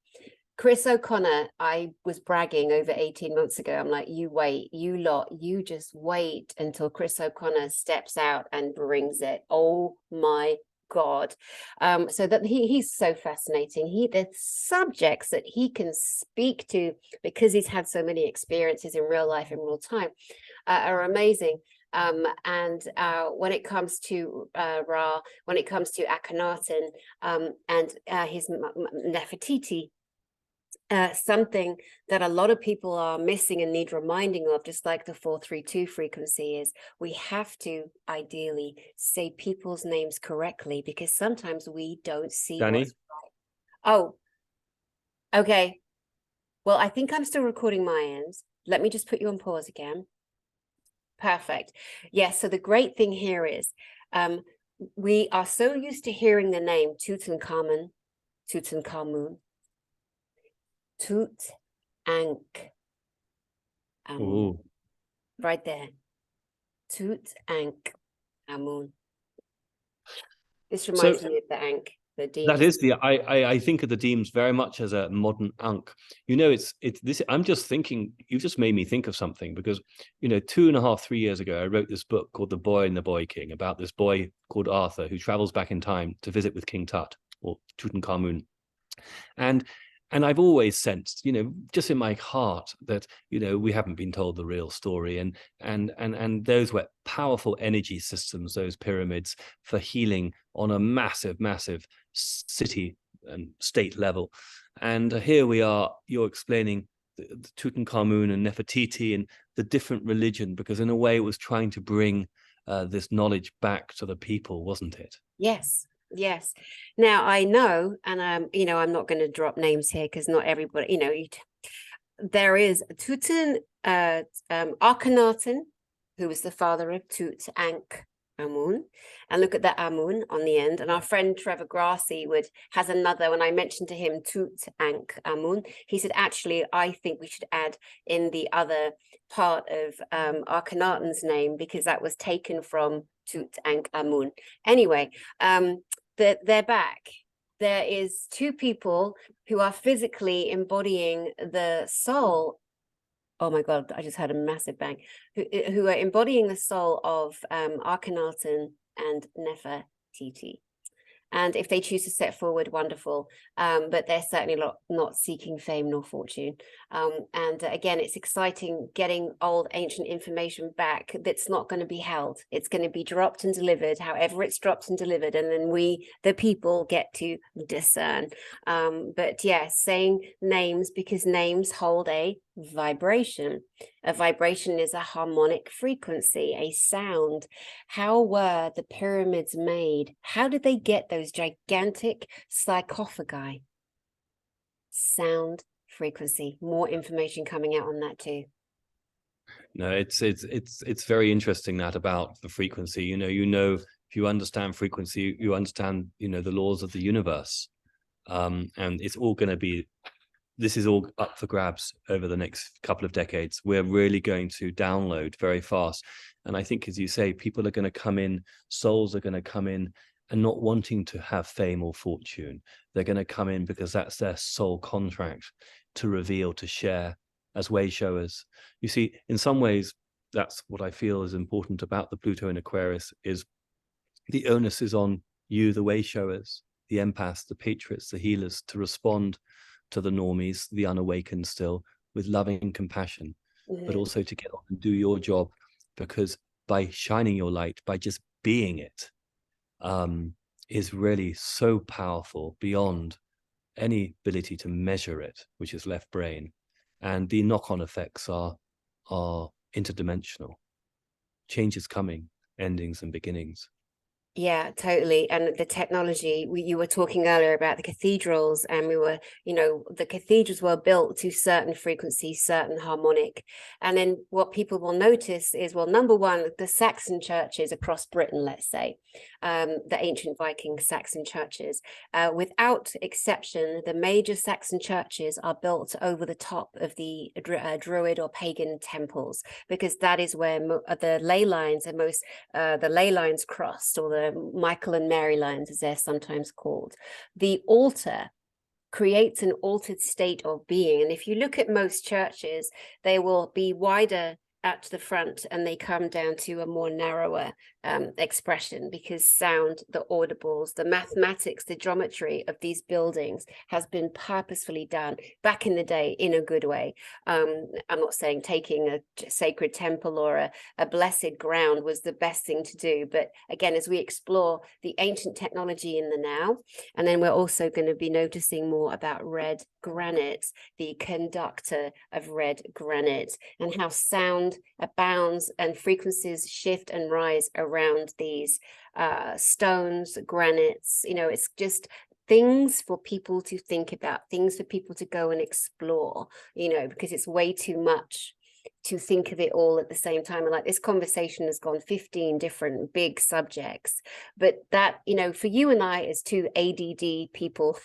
Chris O'Connor, I was bragging over 18 months ago. I'm like, you wait, you lot, you just wait until Chris O'Connor steps out and brings it. Oh my God. So that he's so fascinating. The subjects that he can speak to, because he's had so many experiences in real life, in real time, are amazing. And when it comes to Ra, when it comes to Akhenaten and his Nefertiti, something that a lot of people are missing and need reminding of, just like the 432 frequency, is we have to ideally say people's names correctly, because sometimes we don't see Dani? what's right. Oh, okay. Well, I think I'm still recording my end. Let me just put you on pause again. Perfect. Yes, so the great thing here is we are so used to hearing the name Tutankhamun, Tutankhamun, right there. Tutankhamun. This reminds me of the Ankh, the Deems. That is I think of the Deems very much as a modern Ankh. You know, it's this. I'm just thinking. You just made me think of something, because, you know, 2.5, 3 years ago, I wrote this book called The Boy and the Boy King, about this boy called Arthur who travels back in time to visit with King Tut, or Tutankhamun, and I've always sensed, you know, just in my heart, that, you know, we haven't been told the real story, and those were powerful energy systems, those pyramids, for healing on a massive city and state level. And here we are, you're explaining Tutankhamun and Nefertiti and the different religion, because in a way it was trying to bring this knowledge back to the people, wasn't it? Yes. Yes. Now I know, and you know, I'm not going to drop names here because not everybody, you know, there is Akhenaten, who was the father of Tutankhamun, and look at the Amun on the end. And our friend Trevor Grassi has another. When I mentioned to him Tutankhamun, he said, actually, I think we should add in the other part of Akhenaten's name, because that was taken from Tutankhamun. Anyway, they're back. There is two people who are physically embodying the soul. Oh my God, I just had a massive bang. Who are embodying the soul of Akhenaten and Nefertiti. And if they choose to step forward, wonderful. But they're certainly not seeking fame nor fortune. And again, it's exciting getting old ancient information back that's not going to be held. It's going to be dropped and delivered, however it's dropped and delivered. And then we, the people, get to discern. But yeah, saying names, because names hold a vibration. A vibration is a harmonic frequency, a sound. How were the pyramids made? How did they get those gigantic sarcophagi? Sound frequency. More information coming out on that too. No, it's very interesting, that about the frequency. You know, if you understand frequency, you understand, you know, the laws of the universe. And it's all going to be, this is all up for grabs over the next couple of decades. We're really going to download very fast. And I think, as you say, people are going to come in, souls are going to come in and not wanting to have fame or fortune. They're going to come in because that's their soul contract to reveal, to share as way showers. You see, in some ways, that's what I feel is important about the Pluto in Aquarius, is the onus is on you, the way showers, the empaths, the patriots, the healers, to respond to the normies, the unawakened still, with loving compassion, but also to get on and do your job, because by shining your light, by just being it, is really so powerful beyond any ability to measure it, which is left brain. And the knock-on effects are interdimensional. Change is coming, endings and beginnings. Yeah, totally. And the technology, you were talking earlier about the cathedrals, and we were, you know, the cathedrals were built to certain frequencies, certain harmonic. And then what people will notice is, well, number one, the Saxon churches across Britain, let's say, the ancient Viking Saxon churches, without exception, the major Saxon churches are built over the top of the Druid or pagan temples, because that is where the ley lines are most, the ley lines crossed, or the Michael and Mary lines, as they're sometimes called. The altar creates an altered state of being. And if you look at most churches, they will be wider at the front and they come down to a more narrower expression, because sound, the audibles, the mathematics, the geometry of these buildings has been purposefully done back in the day in a good way. I'm not saying taking a sacred temple or a blessed ground was the best thing to do, but again, as we explore the ancient technology in the now, and then we're also going to be noticing more about red granite, the conductor of red granite, and how sound abounds and frequencies shift and rise around these stones, granites. You know, it's just things for people to think about, things for people to go and explore, you know, because it's way too much to think of it all at the same time. And like, this conversation has gone 15 different big subjects, but that, you know, for you and I as two ADD people,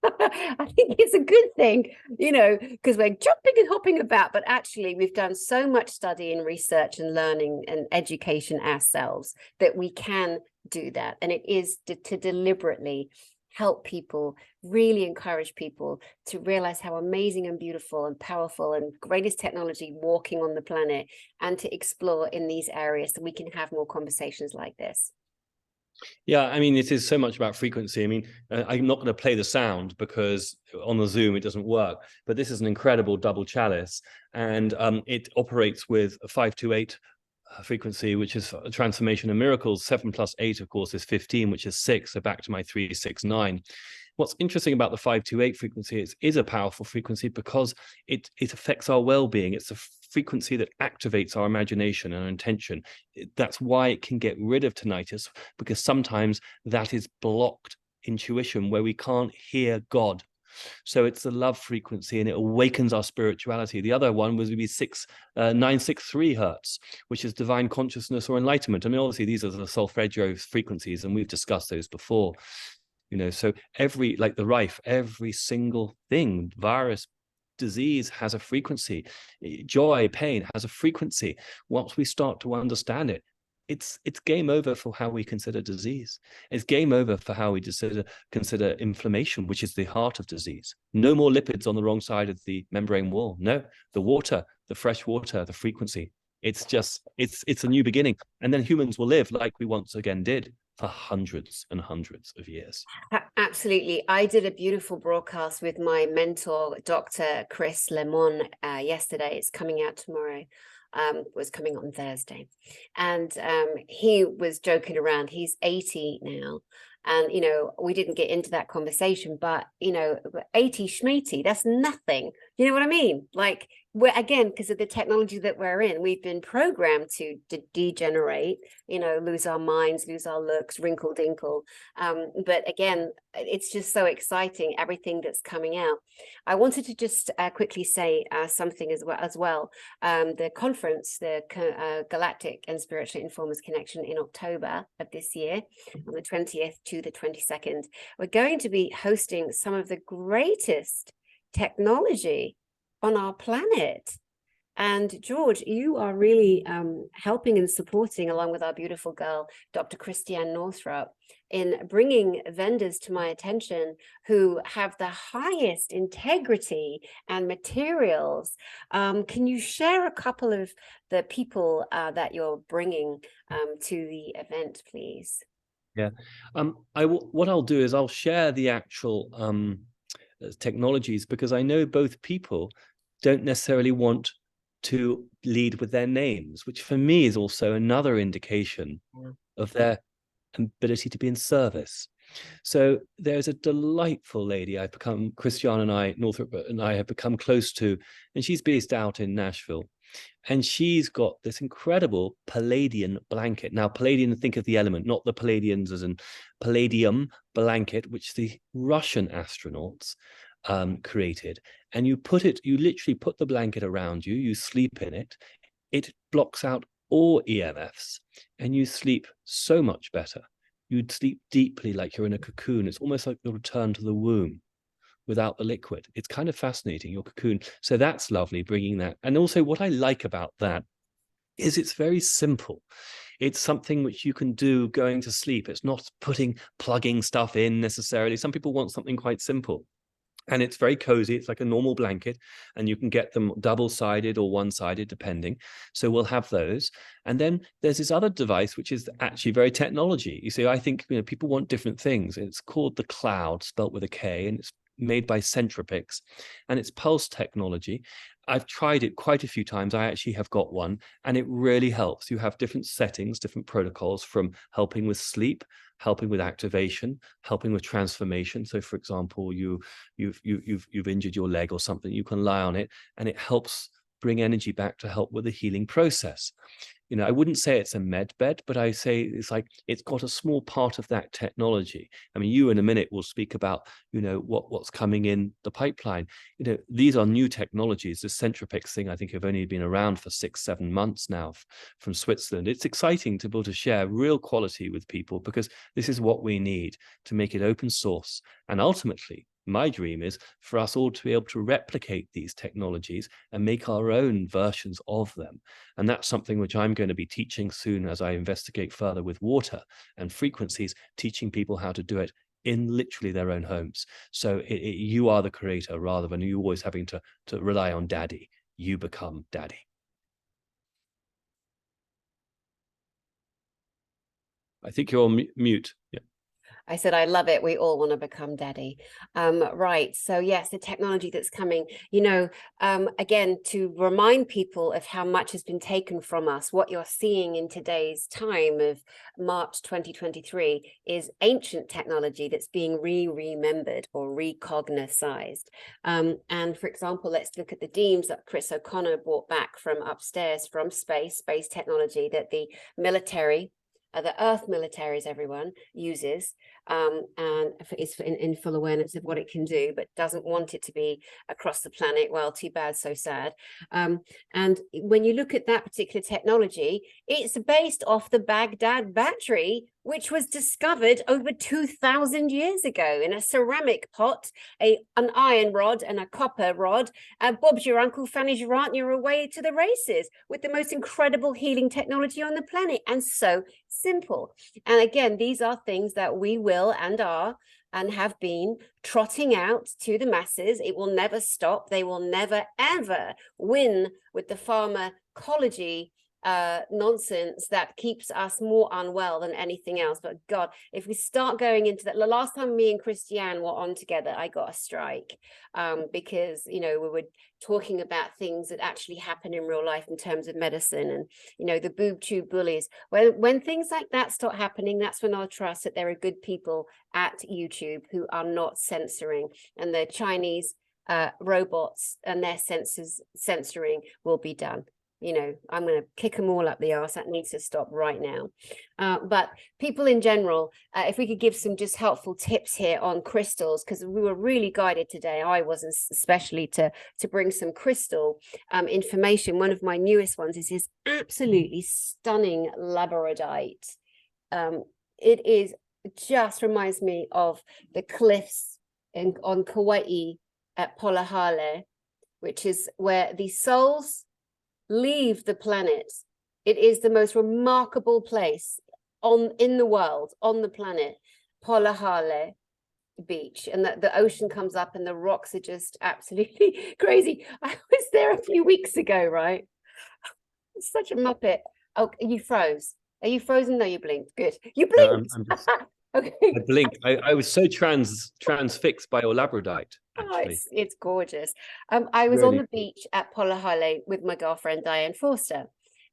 I think it's a good thing, you know, because we're jumping and hopping about, but actually we've done so much study and research and learning and education ourselves that we can do that. And it is to deliberately help people, really encourage people to realize how amazing and beautiful and powerful and greatest technology walking on the planet, and to explore in these areas so we can have more conversations like this. Yeah, I mean, it is so much about frequency. I mean, I'm not going to play the sound because on the Zoom it doesn't work, but this is an incredible double chalice, and it operates with a 528 frequency, which is a transformation of miracles. 7 + 8, of course, is 15, which is 6. So back to my 369. what's interesting about the 528 frequency is a powerful frequency because it affects our well-being. It's a frequency that activates our imagination and our intention. That's why it can get rid of tinnitus, because sometimes that is blocked intuition where we can't hear God. So it's the love frequency, and it awakens our spirituality. The other one would be 963 hertz, which is divine consciousness or enlightenment. I mean, obviously these are the solfeggio frequencies, and we've discussed those before. So like the rife, every single thing, virus, disease has a frequency. Joy, pain has a frequency. Once we start to understand it, it's game over for how we consider disease. It's game over for how we consider inflammation, which is the heart of disease. No more lipids on the wrong side of the membrane wall. No, the water, the fresh water, the frequency. It's a new beginning. And then humans will live like we once again did for hundreds and hundreds of years. Absolutely. I did a beautiful broadcast with my mentor, Dr. Chris Lemon, yesterday. It's coming out tomorrow. Was coming on Thursday, and he was joking around. He's 80 now, and we didn't get into that conversation, but 80 schmeaty, that's nothing. You know what I mean? Like, we're, again, because of the technology that we're in, we've been programmed to degenerate, lose our minds, lose our looks, wrinkle dinkle. But again, it's just so exciting, everything that's coming out. I wanted to just quickly say something as well. The conference, the Galactic and Spiritual Informers Connection, in October of this year, on the 20th to the 22nd, we're going to be hosting some of the greatest technology on our planet. And George, you are really helping and supporting, along with our beautiful girl, Dr. Christiane Northrup, in bringing vendors to my attention who have the highest integrity and materials. Can you share a couple of the people that you're bringing to the event, please? Yeah, what I'll do is I'll share the actual technologies, because I know both people don't necessarily want to lead with their names, which for me is also another indication of their ability to be in service. So there's a delightful lady Northrop and I have become close to, and she's based out in Nashville. And she's got this incredible Palladian blanket. Now, Palladian, think of the element, not the Palladians as in Palladium blanket, which the Russian astronauts created. And you literally put the blanket around you, you sleep in it, it blocks out all EMFs, and you sleep so much better. You'd sleep deeply, like you're in a cocoon. It's almost like the return to the womb without the liquid. It's kind of fascinating, your cocoon. So that's lovely, bringing that. And also what I like about that is it's very simple. It's something which you can do going to sleep. It's not plugging stuff in necessarily. Some people want something quite simple. And it's very cozy. It's like a normal blanket, and you can get them double-sided or one-sided, depending. So we'll have those. And then there's this other device, which is actually very technology. You see, I think people want different things. It's called the Cloud, spelt with a K, and it's made by Centripix, and it's pulse technology. I've tried it quite a few times. I actually have got one, and it really helps. You have different settings, different protocols, from helping with sleep, helping with activation, helping with transformation. So, for example, you've injured your leg or something, you can lie on it, and it helps bring energy back to help with the healing process. I wouldn't say it's a med bed, but I say it's like it's got a small part of that technology. I mean, you in a minute will speak about, what's coming in the pipeline. These are new technologies. This Centripix thing, I think, have only been around for 6-7 months now from Switzerland. It's exciting to be able to share real quality with people, because this is what we need to make it open source. And ultimately, my dream is for us all to be able to replicate these technologies and make our own versions of them. And that's something which I'm going to be teaching soon as I investigate further with water and frequencies, teaching people how to do it in literally their own homes. So you are the creator, rather than you always having to rely on daddy. You become daddy. I think you're on mute. Yeah. I said, I love it. We all want to become daddy. Right. So yes, the technology that's coming, again, to remind people of how much has been taken from us, what you're seeing in today's time of March 2023 is ancient technology that's being remembered or recognized. And for example, let's look at the deems that Chris O'Connor brought back from upstairs from space technology that the military, the Earth militaries, everyone uses, and is in full awareness of what it can do, but doesn't want it to be across the planet. Well, too bad, so sad. And when you look at that particular technology, it's based off the Baghdad battery, which was discovered over 2,000 years ago in a ceramic pot, an iron rod and a copper rod. Bob's your uncle, Fanny's your aunt, you're away to the races with the most incredible healing technology on the planet, and so simple. And again, these are things that we will and are and have been trotting out to the masses. It will never stop. They will never, ever win with the pharmacology nonsense that keeps us more unwell than anything else. But God, if we start going into that, the last time me and Christiane were on together, I got a strike because we were talking about things that actually happen in real life in terms of medicine, and the boob tube bullies. When things like that start happening, that's when I'll trust that there are good people at YouTube who are not censoring, and the Chinese robots and their censoring will be done. I'm going to kick them all up the arse. That needs to stop right now. But people in general, if we could give some just helpful tips here on crystals, because we were really guided today. I was especially to bring some crystal information. One of my newest ones is his absolutely stunning labradorite. It is just reminds me of the cliffs on Kauai at Polahale, which is where the souls leave the planet. It is the most remarkable place in the world, on the planet, Polahale beach, and the ocean comes up and the rocks are just absolutely crazy. I was there a few weeks ago, right? It's such a muppet. Oh, you froze. Are you frozen? No, you blinked. Good. You blinked. Okay. I blinked. I was so transfixed by your labradorite. Actually, it's gorgeous. I was really on the beach at Polahale with my girlfriend Diane Forster,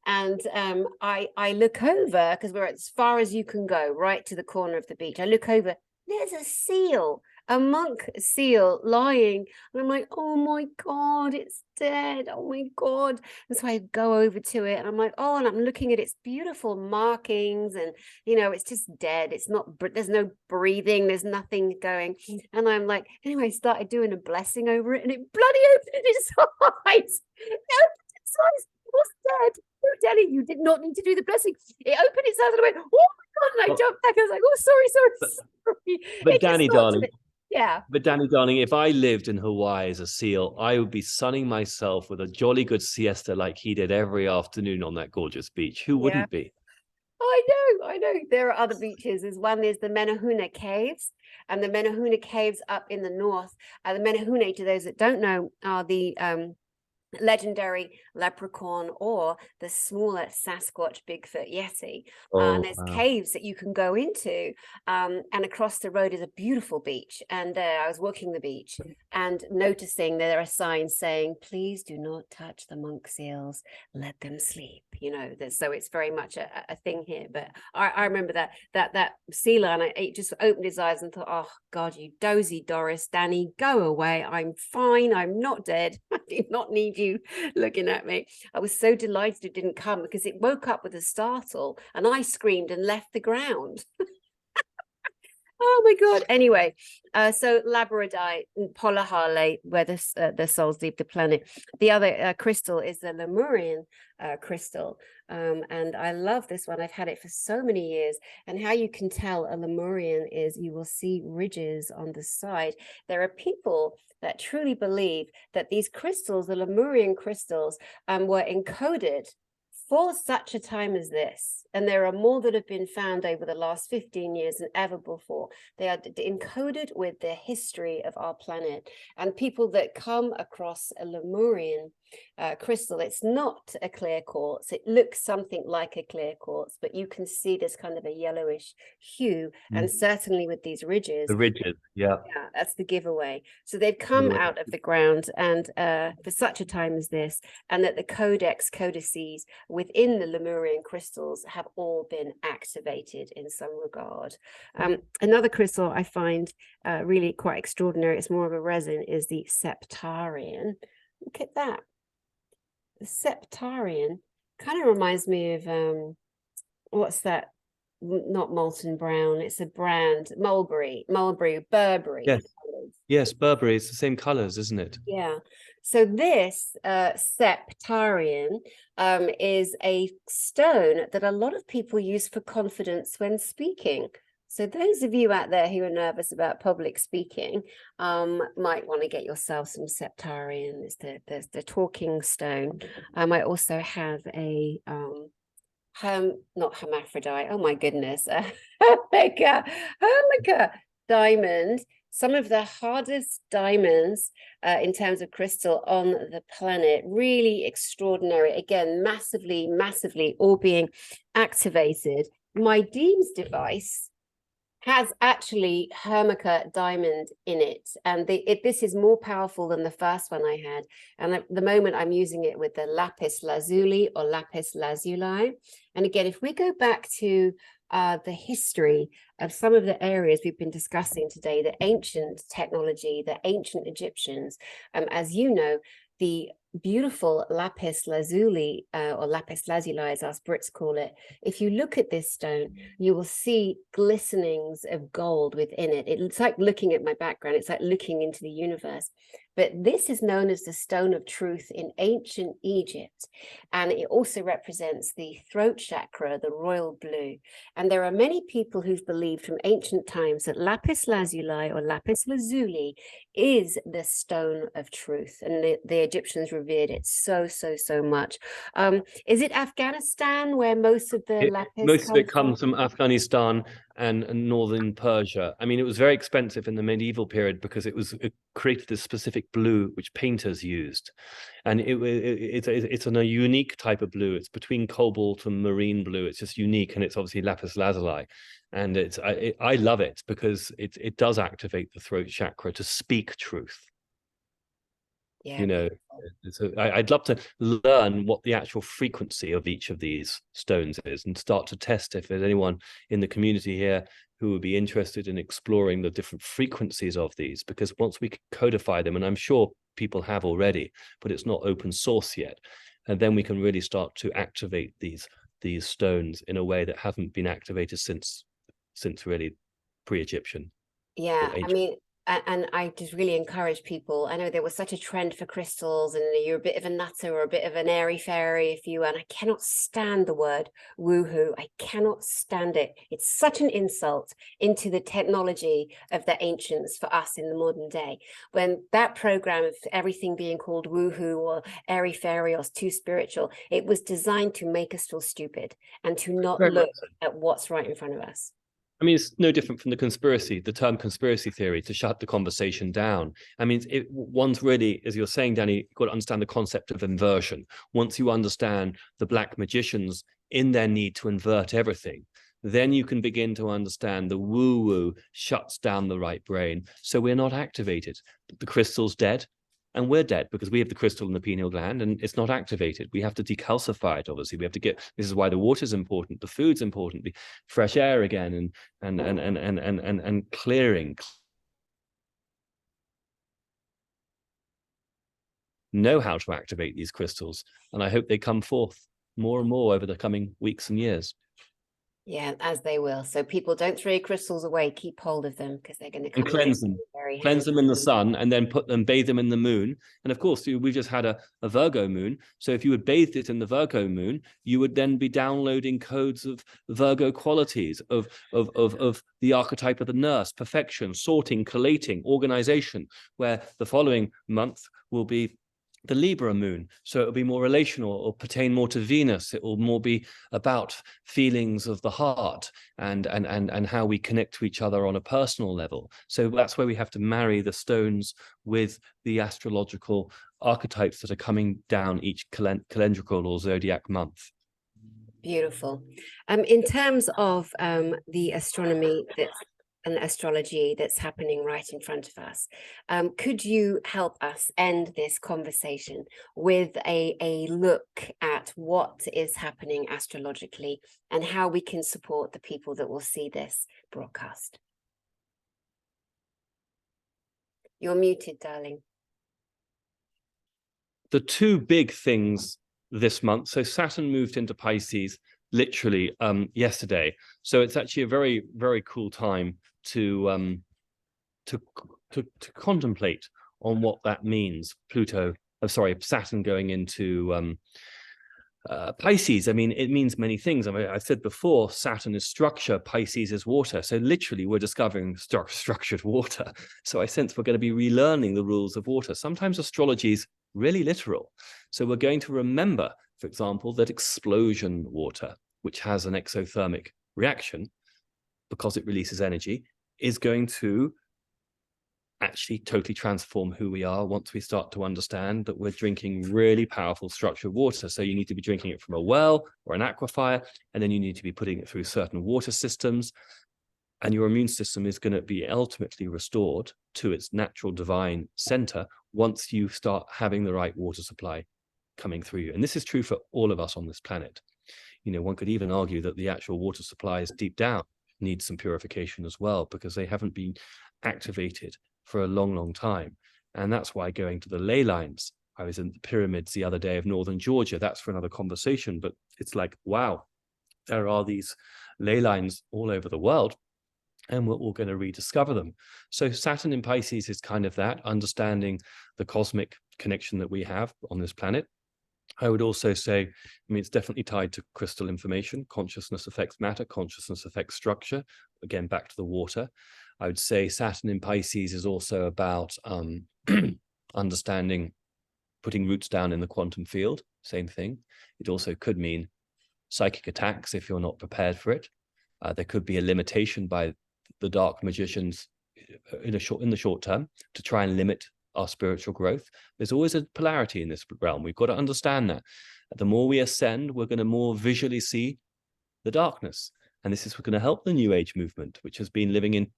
and I look over, because we're as far as you can go, right to the corner of the beach. I look over, there's a seal, a monk seal lying, and I'm like, oh my God, it's dead. Oh my God. And so I go over to it and I'm like, oh, and I'm looking at its beautiful markings, and it's just dead. It's not, there's no breathing, there's nothing going. And I'm like, anyway, I started doing a blessing over it, and it bloody opened its eyes. It opened its eyes. It was dead. No, Dani, you did not need to do the blessing. It opened its eyes and I went, oh my God, and I jumped back. I was like, oh, sorry. But Dani, darling, yeah. But Dani, darling, if I lived in Hawaii as a seal, I would be sunning myself with a jolly good siesta like he did every afternoon on that gorgeous beach. Who wouldn't be? I know. There are other beaches. There's the Menehune Caves, and the Menehune Caves up in the north. The Menehune, to those that don't know, are the legendary leprechaun or the smaller Sasquatch Bigfoot Yeti. And there's caves that you can go into, and across the road is a beautiful beach. And I was walking the beach and noticing that there are signs saying, please do not touch the monk seals, let them sleep. So it's very much a thing here. But I remember that sealer, and it just opened his eyes and thought, oh God, you dozy Doris, Dani, go away. I'm fine. I'm not dead. I do not need you looking at me. I was so delighted it didn't come, because it woke up with a startle and I screamed and left the ground. Oh my God. Anyway, so labradorite and Polahale, where the souls leave the planet. The other crystal is the Lemurian crystal, and I love this one. I've had it for so many years. And how you can tell a Lemurian is you will see ridges on the side. There are people that truly believe that these crystals, the Lemurian crystals, were encoded for such a time as this, and there are more that have been found over the last 15 years than ever before. They are encoded with the history of our planet. And people that come across a Lemurian crystal, it's not a clear quartz. It looks something like a clear quartz, but you can see this kind of a yellowish hue. And certainly with these ridges, the ridges, yeah, that's the giveaway. So they've come out of the ground, and for such a time as this, and that the codices within the Lemurian crystals have all been activated in some regard. Another crystal I find really quite extraordinary, it's more of a resin, is the septarian. Look at that. The septarian kind of reminds me of what's that? Not molten brown, it's a brand, Burberry. yes, yes, Burberry, it's the same colors, isn't it? Yeah. So this septarian is a stone that a lot of people use for confidence when speaking. So those of you out there who are nervous about public speaking might want to get yourself some septarian. It's the talking stone. I also have a not hermaphrodite, oh my goodness, Holika diamond, some of the hardest diamonds in terms of crystal on the planet. Really extraordinary, again, massively all being activated. My Deems device has actually Hermica diamond in it, and this is more powerful than the first one I had. And at the moment I'm using it with the lapis lazuli or lapis lazuli. And again, if we go back to the history of some of the areas we've been discussing today, the ancient technology, the ancient Egyptians, as you know, the beautiful lapis lazuli or lapis lazuli, as us Brits call it. If you look at this stone, you will see glistenings of gold within it. It's like looking at my background. It's like looking into the universe. But this is known as the stone of truth in ancient Egypt. And it also represents the throat chakra, the royal blue. And there are many people who've believed from ancient times that lapis lazuli or lapis lazuli is the stone of truth. And the Egyptians revered it so much. Is it Afghanistan where most of the lapis most of it comes from Afghanistan and northern Persia. I mean, it was very expensive in the medieval period because it created this specific blue which painters used, and it's a unique type of blue. It's between cobalt and marine blue. It's just unique, and it's obviously lapis lazuli, and I love it because it does activate the throat chakra to speak truth. Yeah. You know, so I'd love to learn what the actual frequency of each of these stones is and start to test if there's anyone in the community here who would be interested in exploring the different frequencies of these, because once we codify them, and I'm sure people have already, but it's not open source yet, and then we can really start to activate these stones in a way that hasn't been activated since really pre-Egyptian. Yeah, I mean, and I just really encourage people. I know there was such a trend for crystals, and you're a bit of a nutter or a bit of an airy fairy if you, and I cannot stand the word woohoo. I cannot stand it. It's such an insult into the technology of the ancients for us in the modern day. When that program of everything being called woohoo or airy fairy or too spiritual, it was designed to make us feel stupid and to not look at what's right in front of us. I mean, it's no different from the term conspiracy theory, to shut the conversation down. I mean, one's really, as you're saying, Dani, you've got to understand the concept of inversion. Once you understand the black magicians in their need to invert everything, then you can begin to understand the woo-woo shuts down the right brain. So we're not activated. The crystal's dead. And we're dead because we have the crystal in the pineal gland and it's not activated. We have to decalcify it, obviously. We have to this is why the water's important, the food's important, the fresh air again, and clearing. Know how to activate these crystals. And I hope they come forth more and more over the coming weeks and years. Yeah, as they will. So people, don't throw your crystals away. Keep hold of them because they're going to come and cleanse them. Cleanse them in the sun and then bathe them in the moon. And of course, we've just had a Virgo moon. So if you had bathed it in the Virgo moon, you would then be downloading codes of Virgo qualities, of the archetype of the nurse, perfection, sorting, collating, organization, where the following month will be the Libra moon. So it'll be more relational, or pertain more to Venus. It will more be about feelings of the heart and how we connect to each other on a personal level. So that's where we have to marry the stones with the astrological archetypes that are coming down each calendrical or zodiac month. Beautiful. In terms of the astronomy and astrology that's happening right in front of us, could you help us end this conversation with a look at what is happening astrologically and how we can support the people that will see this broadcast? You're muted, darling. The two big things this month, so Saturn moved into Pisces literally yesterday, so it's actually a very, very cool time to contemplate on what that means. Saturn going into Pisces. I mean, it means many things. I mean, I said before, Saturn is structure, Pisces is water. So literally we're discovering structured water. So I sense we're going to be relearning the rules of water. Sometimes astrology is really literal. So we're going to remember, for example, that explosion water, which has an exothermic reaction because it releases energy, is going to actually totally transform who we are once we start to understand that we're drinking really powerful structured water. So you need to be drinking it from a well or an aquifer, and then you need to be putting it through certain water systems, and your immune system is going to be ultimately restored to its natural divine center once you start having the right water supply coming through you. And this is true for all of us on this planet. You know, one could even argue that the actual water supplies deep down need some purification as well, because they haven't been activated for a long, long time. And that's why going to the ley lines, I was in the pyramids the other day of northern Georgia, that's for another conversation, but it's like, wow, there are these ley lines all over the world, and we're all going to rediscover them. So Saturn in Pisces is kind of that, understanding the cosmic connection that we have on this planet. I would also say, I mean, it's definitely tied to crystal information. Consciousness affects matter, consciousness affects structure. Again, back to the water. I would say Saturn in Pisces is also about understanding, putting roots down in the quantum field, same thing. It also could mean psychic attacks if you're not prepared for it. There could be a limitation by the dark magicians in the short term to try and limit our spiritual growth. There's always a polarity in this realm. We've got to understand that. The more we ascend, we're going to more visually see the darkness. And this is going to help the New Age movement, which has been living in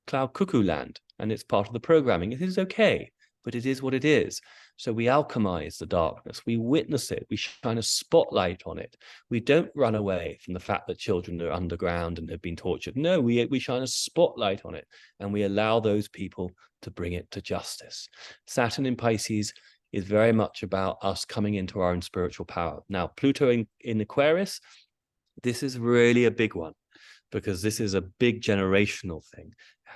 cloud cuckoo land, and it's part of the programming. It is okay, but it is what it is. So we alchemize the darkness, we witness it, we shine a spotlight on it. We don't run away from the fact that children are underground and have been tortured. No, we shine a spotlight on it, and we allow those people to bring it to justice. Saturn in Pisces is very much about us coming into our own spiritual power. Now, Pluto in Aquarius, this is really a big one, because this is a big generational thing.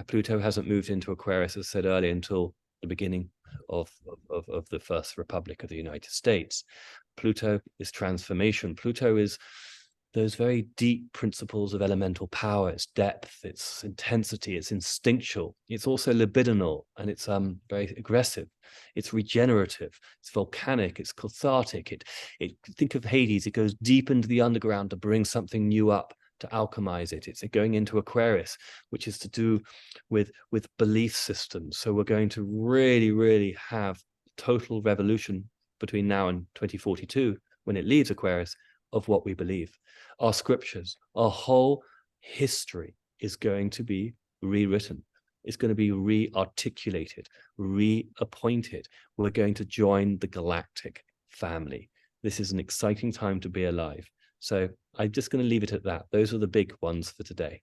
Pluto hasn't moved into Aquarius, as I said earlier, until the beginning of the First Republic of the United States. Pluto is transformation. Pluto is those very deep principles of elemental power, its depth, its intensity, it's instinctual. It's also libidinal, and it's very aggressive. It's regenerative. It's volcanic. It's cathartic. Think of Hades. It goes deep into the underground to bring something new up, to alchemize it. It's going into Aquarius, which is to do with belief systems. So we're going to really, really have total revolution between now and 2042, when it leaves Aquarius, of what we believe. Our scriptures, our whole history is going to be rewritten. It's going to be re-articulated, reappointed. We're going to join the galactic family. This is an exciting time to be alive. So I'm just going to leave it at that. Those are the big ones for today.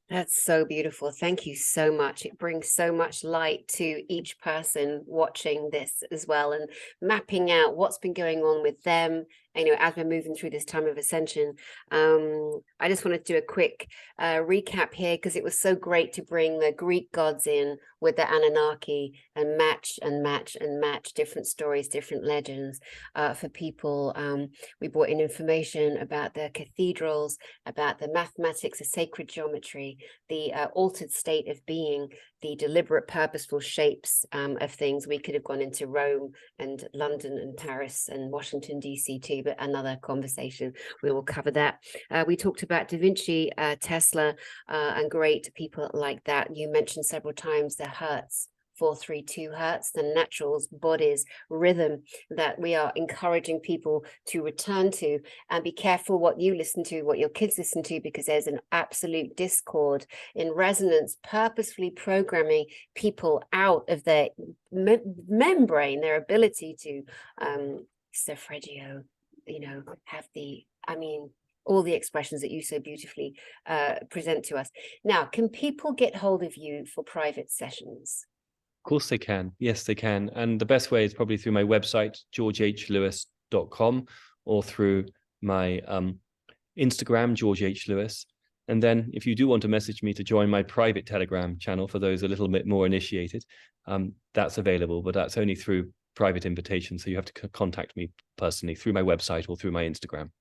That's so beautiful. Thank you so much. It brings so much light to each person watching this as well, and mapping out what's been going on with them, you know, as we're moving through this time of ascension. I just wanted to do a quick recap here, because it was so great to bring the Greek gods in with the Anunnaki and match different stories, different legends for people. We brought in information about the cathedrals, about the mathematics of sacred geometry, the altered state of being, the deliberate, purposeful shapes of things. We could have gone into Rome and London and Paris and Washington, D.C. too, but another conversation. We will cover that. We talked about Da Vinci, Tesla, and great people like that. You mentioned several times the Hertz. 432 Hertz, the naturals, bodies, rhythm that we are encouraging people to return to, and be careful what you listen to, what your kids listen to, because there's an absolute discord in resonance, purposefully programming people out of their membrane, their ability to suffragio, have the, all the expressions that you so beautifully present to us. Now, can people get hold of you for private sessions? Of course they can. Yes, they can. And the best way is probably through my website, georgehLewis.com, or through my Instagram, George H. Lewis. And then if you do want to message me to join my private Telegram channel, for those a little bit more initiated, that's available, but that's only through private invitation. So you have to contact me personally through my website or through my Instagram.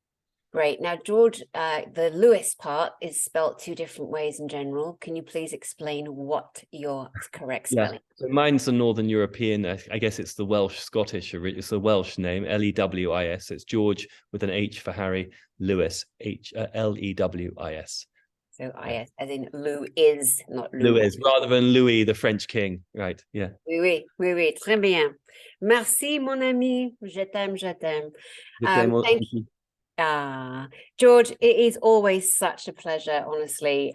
Great. Now, George, the Lewis part is spelt two different ways in general. Can you please explain what your correct spelling? Yeah, so mine's the Northern European. I guess it's the Welsh Scottish. It's the Welsh name, Lewis. It's George with an H for Harry, Lewis, Lewis. So is as in Lou is, not Louis, rather than Louis, the French king. Right, yeah. Oui, très bien. Merci, mon ami. Je t'aime, je t'aime. Thank you. George, it is always such a pleasure, honestly.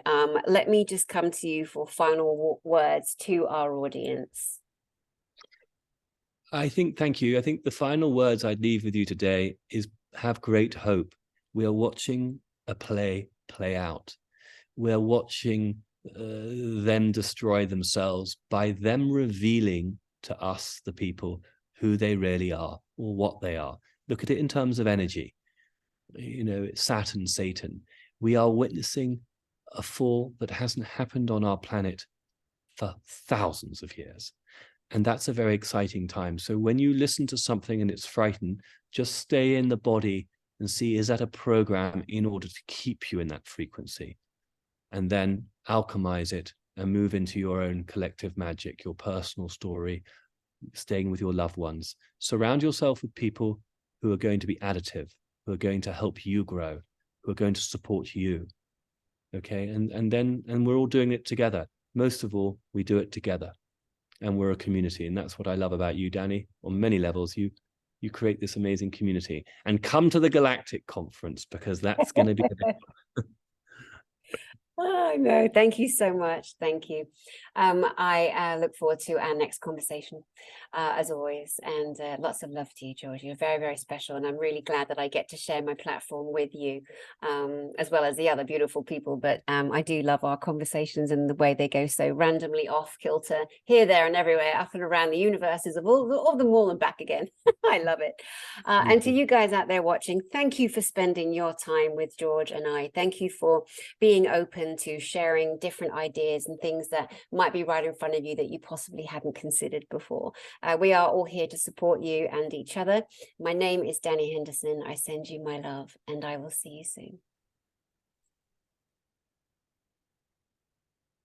Let me just come to you for final words to our audience. Thank you. I think the final words I'd leave with you today is have great hope. We are watching a play out. We're watching them destroy themselves by them revealing to us, the people, who they really are or what they are. Look at it in terms of energy. It's Saturn, Satan. We are witnessing a fall that hasn't happened on our planet for thousands of years. And that's a very exciting time. So when you listen to something and it's frightened, just stay in the body and see, is that a program in order to keep you in that frequency? And then alchemize it and move into your own collective magic, your personal story, staying with your loved ones. Surround yourself with people who are going to be additive, who are going to help you grow, who are going to support you. Okay, and we're all doing it together. Most of all, we do it together, and we're a community. And that's what I love about you, Dani. On many levels, you create this amazing community. And come to the Galactic Conference, because that's going to be the big one. Oh, no, thank you so much. Thank you. I look forward to our next conversation, as always, and lots of love to you, George. You're very, very special, and I'm really glad that I get to share my platform with you, as well as the other beautiful people. But I do love our conversations and the way they go so randomly off kilter, here, there, and everywhere, up and around the universes of all them all and back again. I love it. And to you guys out there watching, thank you for spending your time with George and I. Thank you for being open to sharing different ideas and things that might be right in front of you that you possibly hadn't considered before. We are all here to support you and each other. My name is Dani Henderson. I send you my love, and I will see you soon.